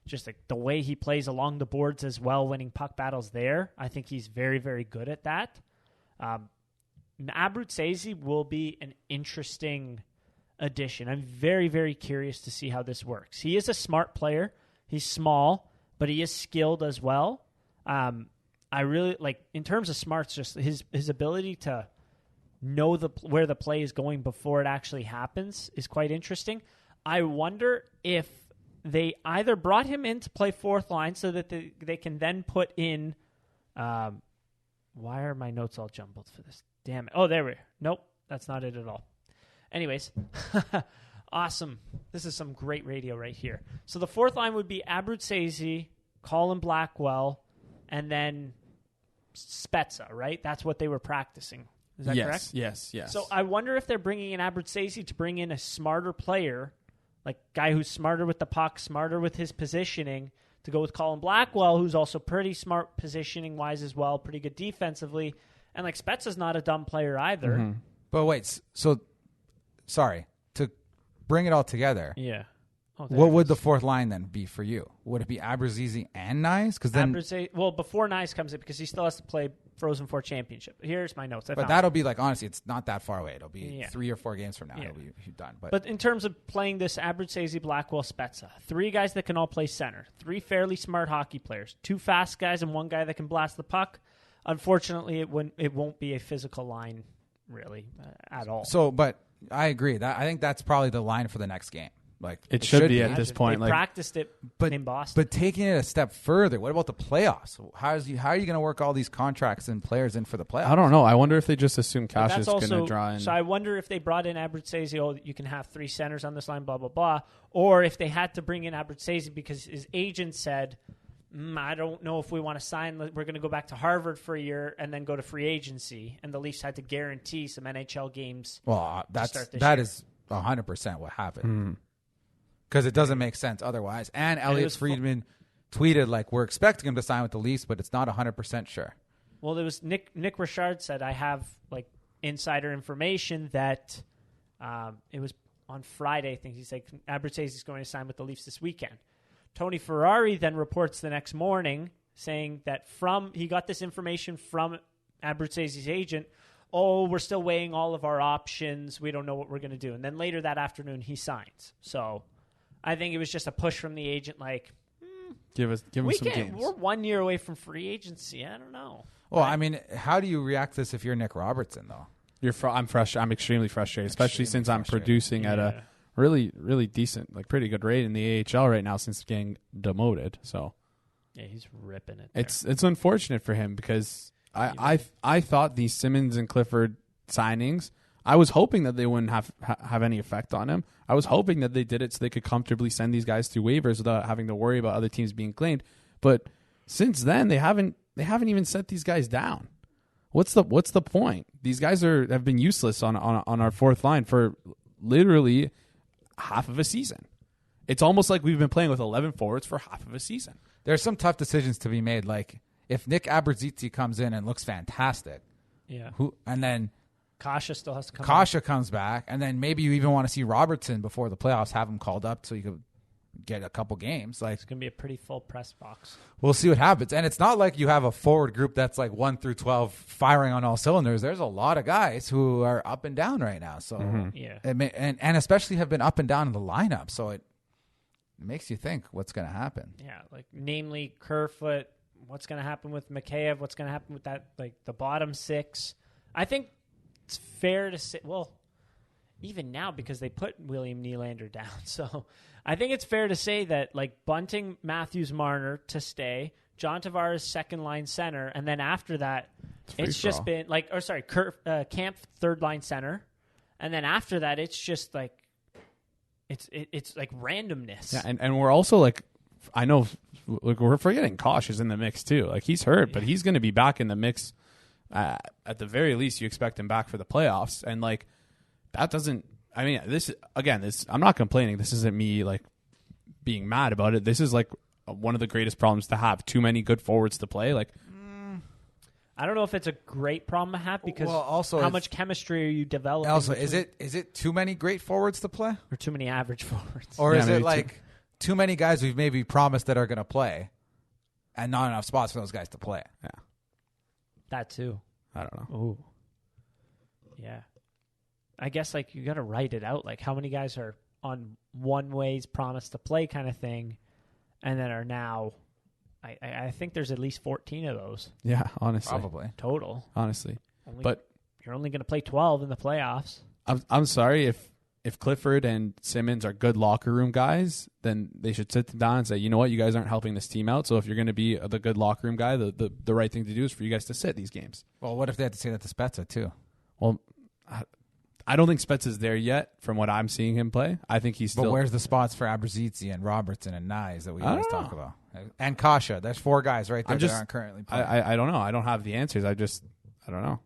[SPEAKER 1] just like the way he plays along the boards as well, winning puck battles there. I think he's very, very good at that. Abruzzese will be an interesting addition. I'm very, very curious to see how this works. He is a smart player. He's small, but he is skilled as well. I really like, in terms of smarts, just his ability to know where the play is going before it actually happens is quite interesting. I wonder if they either brought him in to play fourth line so that they can then put in. Why are my notes all jumbled for this? Damn it. Oh, there we are. Nope, that's not it at all. Anyways, awesome. This is some great radio right here. So the fourth line would be Abruzzese, Colin Blackwell, and then Spezza, right? That's what they were practicing. Is that correct?
[SPEAKER 3] Yes.
[SPEAKER 1] So I wonder if they're bringing in Abruzzese to bring in a smarter player, like guy who's smarter with the puck, smarter with his positioning, to go with Colin Blackwell, who's also pretty smart positioning-wise as well, pretty good defensively. And like Spezza's not a dumb player either.
[SPEAKER 2] Mm-hmm. But wait, so sorry. bring it all together.
[SPEAKER 1] Yeah. Oh,
[SPEAKER 2] What would the fourth line then be for you? Would it be Abruzzese and Nyes? Because then,
[SPEAKER 1] before Nyes comes in, because he still has to play Frozen Four championship. Here's my notes.
[SPEAKER 2] but that'll be like, honestly, it's not that far away. It'll be 3 or 4 games from now.
[SPEAKER 1] Yeah.
[SPEAKER 2] It'll be done.
[SPEAKER 1] But in terms of playing this Abruzzese, Blackwell, Spezza, 3 guys that can all play center, 3 fairly smart hockey players, 2 fast guys, and 1 guy that can blast the puck. Unfortunately, it won't be a physical line really at all.
[SPEAKER 2] So, but I agree. I think that's probably the line for the next game. Like
[SPEAKER 3] it should be at this point.
[SPEAKER 1] They practiced it in Boston.
[SPEAKER 2] But taking it a step further, what about the playoffs? How are you going to work all these contracts and players in for the playoffs?
[SPEAKER 3] I don't know. I wonder if they just assume Cash is going to draw in.
[SPEAKER 1] So I wonder if they brought in Abruzzese, you can have 3 centers on this line, blah, blah, blah. Or if they had to bring in Abruzzese because his agent said, I don't know if we want to sign. We're going to go back to Harvard for a year and then go to free agency. And the Leafs had to guarantee some NHL games.
[SPEAKER 2] Well, that is 100% what happened. Because it doesn't make sense otherwise. And Elliot Friedman tweeted, like, we're expecting him to sign with the Leafs, but it's not 100% sure.
[SPEAKER 1] Well, there was Nick Richard said, I have, like, insider information that it was on Friday, I think. He's like, Abruzzese is going to sign with the Leafs this weekend. Tony Ferrari then reports the next morning saying that he got this information from Abruzzese's agent. Oh, we're still weighing all of our options. We don't know what we're going to do. And then later that afternoon, he signs. So I think it was just a push from the agent, like,
[SPEAKER 3] give us some games.
[SPEAKER 1] We're 1 year away from free agency. I don't know.
[SPEAKER 2] Well, I mean, how do you react to this if you're Nick Robertson, though?
[SPEAKER 3] I'm extremely frustrated, especially since I'm producing at a really, really decent, like pretty good rate in the AHL right now since getting demoted. So
[SPEAKER 1] yeah, he's ripping it there.
[SPEAKER 3] It's unfortunate for him because I thought these Simmons and Clifford signings, I was hoping that they wouldn't have any effect on him. I was hoping that they did it so they could comfortably send these guys through waivers without having to worry about other teams being claimed. But since then, they haven't even set these guys down. What's the point? These guys have been useless on our fourth line for literally half of a season. It's almost like we've been playing with 11 forwards for half of a season.
[SPEAKER 2] There's some tough decisions to be made. Like if Nick Abruzzese comes in and looks fantastic, and then
[SPEAKER 1] Kasha still has to come.
[SPEAKER 2] Kasha comes back, and then maybe you even want to see Robertson before the playoffs, have him called up so you could get a couple games. Like
[SPEAKER 1] it's gonna be a pretty full press box.
[SPEAKER 2] We'll see what happens, and it's not like you have a forward group that's like 1 through 12 firing on all cylinders. There's a lot of guys who are up and down right now. So and especially have been up and down in the lineup. So it makes you think what's going to happen.
[SPEAKER 1] Yeah, like namely Kerfoot. What's going to happen with Mikheyev? What's going to happen with that? Like the bottom 6. I think it's fair to say. Well, even now because they put William Nylander down, so I think it's fair to say that like Bunting, Matthews, Marner to stay, John Tavares second line center, and then after that, it's just been like, Camp third line center, and then after that, it's just like it's like randomness.
[SPEAKER 3] Yeah, and we're also like, I know, like we're forgetting Kosh is in the mix too. Like he's hurt, but he's going to be back in the mix. At the very least, you expect him back for the playoffs, and like that doesn't. I mean, this I'm not complaining. This isn't me like being mad about it. This is like one of the greatest problems to have. Too many good forwards to play. Like,
[SPEAKER 1] I don't know if it's a great problem to have because also how much chemistry are you developing?
[SPEAKER 2] Also, is it too many great forwards to play,
[SPEAKER 1] or too many average forwards,
[SPEAKER 2] or is it like too many guys we've maybe promised that are going to play, and not enough spots for those guys to play?
[SPEAKER 3] Yeah,
[SPEAKER 1] that too.
[SPEAKER 3] I don't know.
[SPEAKER 1] Ooh, yeah. I guess like you got to write it out. Like how many guys are on one way's promise to play kind of thing, and then are now. I think there's at least 14 of those.
[SPEAKER 3] Yeah, honestly,
[SPEAKER 2] probably
[SPEAKER 1] total.
[SPEAKER 3] Honestly,
[SPEAKER 1] but you're only going to play 12 in the playoffs.
[SPEAKER 3] I'm sorry if Clifford and Simmons are good locker room guys, then they should sit them down and say, you know what, you guys aren't helping this team out. So if you're going to be the good locker room guy, the right thing to do is for you guys to sit these games.
[SPEAKER 2] Well, what if they had to say that to Spezza too?
[SPEAKER 3] Well, I don't think Spezza's there yet from what I'm seeing him play. I think he's still...
[SPEAKER 2] But where's the spots for Abruzzese and Robertson and Nyes that we always talk about? And Kasha. There's 4 guys right there that aren't currently playing.
[SPEAKER 3] I don't know. I don't have the answers. I don't know.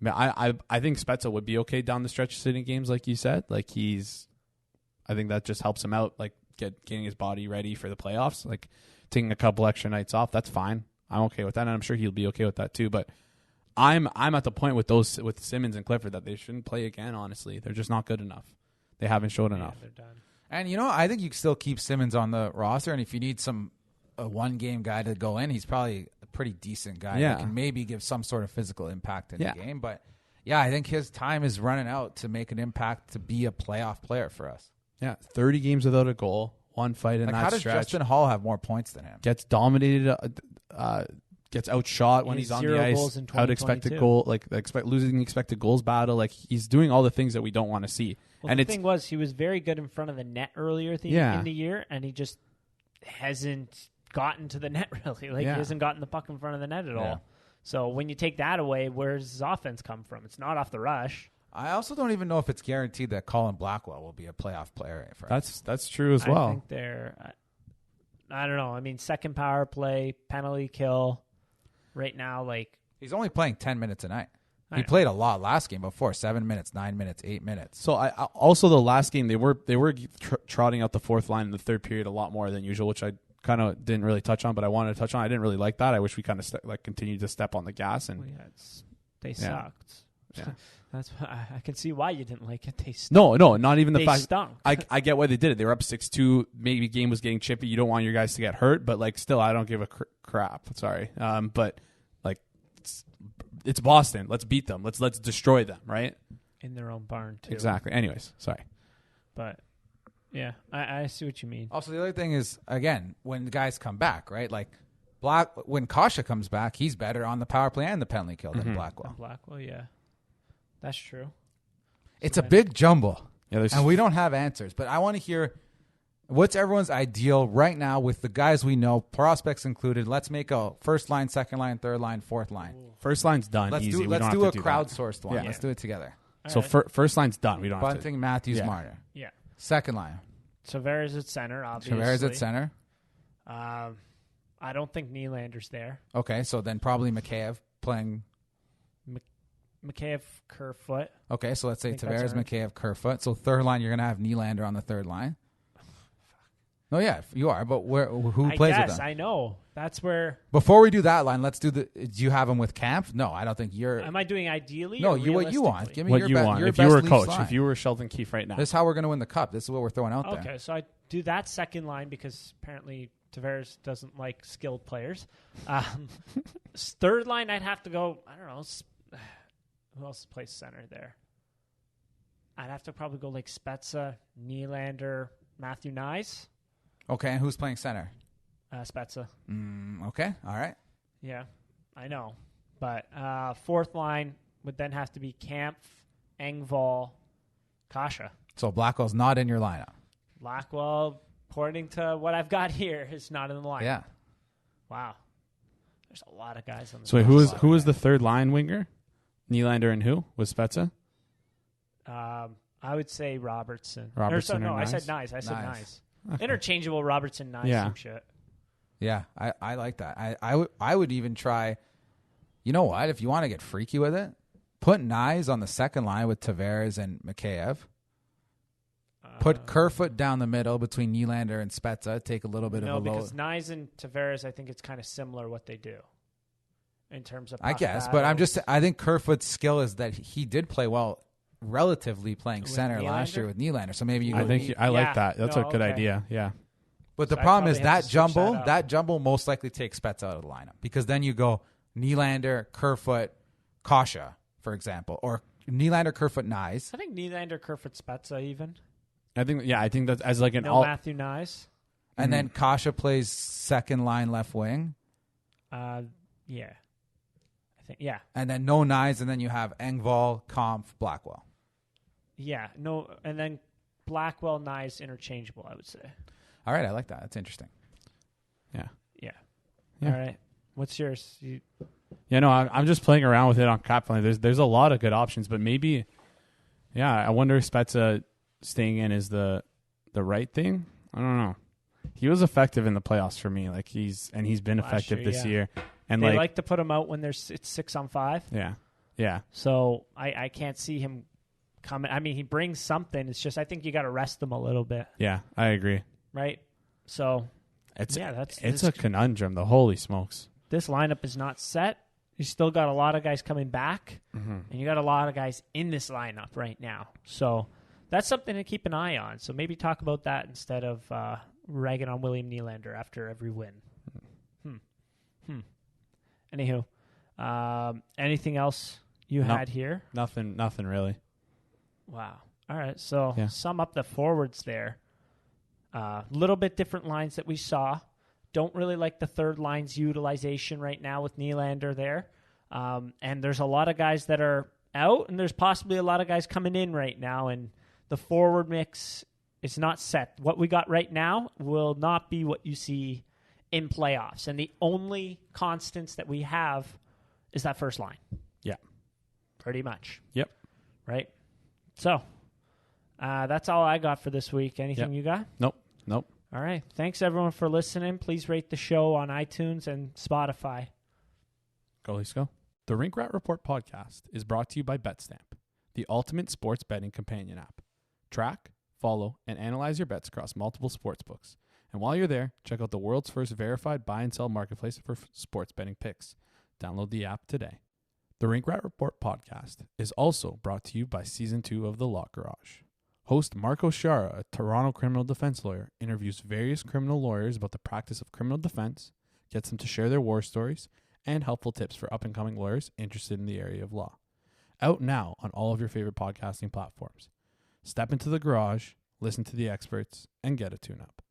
[SPEAKER 3] I think Spezza would be okay down the stretch sitting games like you said. Like I think that just helps him out, like getting his body ready for the playoffs. Like taking a couple extra nights off, that's fine. I'm okay with that, and I'm sure he'll be okay with that too. But I'm at the point with Simmons and Clifford that they shouldn't play again. Honestly, they're just not good enough. they haven't showed enough.
[SPEAKER 1] They're done.
[SPEAKER 2] And, I think you can still keep Simmons on the roster. And if you need a one-game guy to go in, he's probably a pretty decent guy that can maybe give some sort of physical impact in the game. But, I think his time is running out to make an impact to be a playoff player for us.
[SPEAKER 3] Yeah, 30 games without a goal, one fight in that
[SPEAKER 2] how does
[SPEAKER 3] stretch.
[SPEAKER 2] Justin Hall have more points than him?
[SPEAKER 3] Gets dominated, gets outshot when he's on the ice. Out expected goal, losing expected goals battle. Like he's doing all the things that we don't want to see.
[SPEAKER 1] Well,
[SPEAKER 3] and
[SPEAKER 1] the thing was, he was very good in front of the net earlier in the year, and he just hasn't gotten to the net really. He hasn't gotten the puck in front of the net at all. So when you take that away, where's his offense come from? It's not off the rush.
[SPEAKER 2] I also don't even know if it's guaranteed that Colin Blackwell will be a playoff player for us.
[SPEAKER 3] That's true as well.
[SPEAKER 1] I think they're. I don't know. I mean, second power play, penalty kill. Right now,
[SPEAKER 2] he's only playing 10 minutes a night. He played a lot last game before, 7 minutes, 9 minutes, 8 minutes.
[SPEAKER 3] So I also the last game they were trotting out the fourth line in the third period a lot more than usual, which I kind of didn't really touch on, but I wanted to touch on. I didn't really like that. I wish we kind of continued to step on the gas and
[SPEAKER 1] they sucked.
[SPEAKER 3] Yeah.
[SPEAKER 1] That's I can see why you didn't like it. They stunk.
[SPEAKER 3] No, not even the
[SPEAKER 1] they
[SPEAKER 3] fact.
[SPEAKER 1] Stunk.
[SPEAKER 3] I get why they did it. They were up 6-2. Maybe game was getting chippy. You don't want your guys to get hurt, but still, I don't give a crap. Sorry, but it's Boston. Let's beat them. Let's destroy them. Right
[SPEAKER 1] in their own barn too.
[SPEAKER 3] Exactly. Anyways, sorry,
[SPEAKER 1] but yeah, I see what you mean.
[SPEAKER 2] Also, the other thing is again when the guys come back, right? When Kasha comes back, he's better on the power play and the penalty kill than Blackwell.
[SPEAKER 1] Blackwell, yeah. That's true.
[SPEAKER 2] It's a big jumble,
[SPEAKER 3] and
[SPEAKER 2] we don't have answers. But I want to hear what's everyone's ideal right now with the guys we know, prospects included. Let's make a first line, second line, third line, fourth line.
[SPEAKER 3] First line's done.
[SPEAKER 2] Let's
[SPEAKER 3] easy.
[SPEAKER 2] let's do a crowdsourced one.
[SPEAKER 3] Yeah.
[SPEAKER 2] Let's do it together.
[SPEAKER 3] So first line's done. We don't have to.
[SPEAKER 2] Bunting, Matthews, Marner.
[SPEAKER 1] Yeah.
[SPEAKER 2] Second line.
[SPEAKER 1] Tavares at center, obviously.
[SPEAKER 2] Tavares at center.
[SPEAKER 1] I don't think Nylander's there.
[SPEAKER 2] Okay, so then probably Mikheyev playing.
[SPEAKER 1] Mikheyev, Kerfoot.
[SPEAKER 2] Okay, so let's say Tavares, Mikheyev, Kerfoot. So third line, you're going to have Nylander on the third line. No, yeah, you are. But who plays with them?
[SPEAKER 1] I know. That's where.
[SPEAKER 2] Before we do that line, let's do do you have them with Camp? No, I don't think you're.
[SPEAKER 1] Am I doing ideally?
[SPEAKER 2] No,
[SPEAKER 1] or
[SPEAKER 2] what you want. Give me
[SPEAKER 3] what you want.
[SPEAKER 2] Your
[SPEAKER 3] if
[SPEAKER 2] best
[SPEAKER 3] you were a coach,
[SPEAKER 2] line.
[SPEAKER 3] if you were Sheldon Keefe right now,
[SPEAKER 2] this is how we're going to win the cup. This is what we're throwing out there.
[SPEAKER 1] Okay, so I do that second line because apparently Tavares doesn't like skilled players. Third line, I'd have to go. I don't know. Who else plays center there? I'd have to probably go Spezza, Nylander, Matthew Nyes.
[SPEAKER 2] Okay, and who's playing center?
[SPEAKER 1] Spezza.
[SPEAKER 2] Okay, all right.
[SPEAKER 1] Yeah, I know. But fourth line would then have to be Kampf, Engvall, Kasha.
[SPEAKER 2] So Blackwell's not in your lineup.
[SPEAKER 1] Blackwell, according to what I've got here, is not in the lineup.
[SPEAKER 2] Yeah.
[SPEAKER 1] Wow. There's a lot of guys on the
[SPEAKER 3] So wait, who was the third line winger? Nylander and who? Was Spezza?
[SPEAKER 1] I would say Robertson.
[SPEAKER 3] Robertson
[SPEAKER 1] I
[SPEAKER 3] Nyes?
[SPEAKER 1] said Nyes. I said Nyes.
[SPEAKER 3] Okay.
[SPEAKER 1] Interchangeable Robertson, Nyes, some shit.
[SPEAKER 2] Yeah, I like that. I would even try, you know what, if you want to get freaky with it, put Nyes on the second line with Tavares and Mikheyev. Put Kerfoot down the middle between Nylander and Spezza. Take a little bit of a load. No,
[SPEAKER 1] because Nyes and Tavares, I think it's kind of similar what they do in terms of
[SPEAKER 2] I guess, but I think Kerfoot's skill is that he did play well relatively playing with center Nylander? Last year with Nylander. So maybe
[SPEAKER 3] I like that. That's a good idea. Yeah.
[SPEAKER 2] But the problem is that jumble most likely takes Spezza out of the lineup because then you go Nylander, Kerfoot, Kasha, for example, or Nylander, Kerfoot, Nyes.
[SPEAKER 1] I think Nylander, Kerfoot, Spezza even.
[SPEAKER 3] I think that's as like an
[SPEAKER 1] Matthew Nyes.
[SPEAKER 2] And then Kasha plays second line left wing.
[SPEAKER 1] Yeah. I think
[SPEAKER 2] And then no Nyes, and then you have Engvall, Kampf, Blackwell.
[SPEAKER 1] Yeah, no, and then Blackwell, Nyes interchangeable, I would say.
[SPEAKER 2] All right, I like that. That's interesting.
[SPEAKER 1] Yeah. All right. What's yours?
[SPEAKER 3] No, I'm just playing around with it on CapFly. There's a lot of good options, but maybe, I wonder if Spezza staying in is the right thing. I don't know. He was effective in the playoffs for me. He's been effective this year. And
[SPEAKER 1] they like to put him out when it's 6-on-5.
[SPEAKER 3] Yeah.
[SPEAKER 1] So I can't see him coming. I mean, he brings something. It's just I think you got to rest him a little bit.
[SPEAKER 3] Yeah, I agree.
[SPEAKER 1] Right. So
[SPEAKER 3] it's a conundrum. The holy smokes.
[SPEAKER 1] This lineup is not set. You still got a lot of guys coming back, and you got a lot of guys in this lineup right now. So that's something to keep an eye on. So maybe talk about that instead of ragging on William Nylander after every win. Anywho, anything else you had here?
[SPEAKER 3] Nothing really.
[SPEAKER 1] Wow. All right. So
[SPEAKER 3] Yeah.
[SPEAKER 1] sum up the forwards there. Little bit different lines that we saw. Don't really like the third line's utilization right now with Nylander there. And there's a lot of guys that are out, and there's possibly a lot of guys coming in right now, and the forward mix is not set. What we got right now will not be what you see in playoffs. And the only constants that we have is that first line.
[SPEAKER 3] Yeah.
[SPEAKER 1] Pretty much.
[SPEAKER 3] Yep.
[SPEAKER 1] Right? So, that's all I got for this week. Anything you got?
[SPEAKER 3] Nope.
[SPEAKER 1] All right. Thanks, everyone, for listening. Please rate the show on iTunes and Spotify.
[SPEAKER 3] Go, Leafs, go. The Rink Rat Report podcast is brought to you by BetStamp, the ultimate sports betting companion app. Track, follow, and analyze your bets across multiple sports books. And while you're there, check out the world's first verified buy and sell marketplace for sports betting picks. Download the app today. The Rink Rat Report podcast is also brought to you by Season 2 of The Law Garage. Host Marco Sciarra, a Toronto criminal defense lawyer, interviews various criminal lawyers about the practice of criminal defense, gets them to share their war stories, and helpful tips for up-and-coming lawyers interested in the area of law. Out now on all of your favorite podcasting platforms. Step into the garage, listen to the experts, and get a tune-up.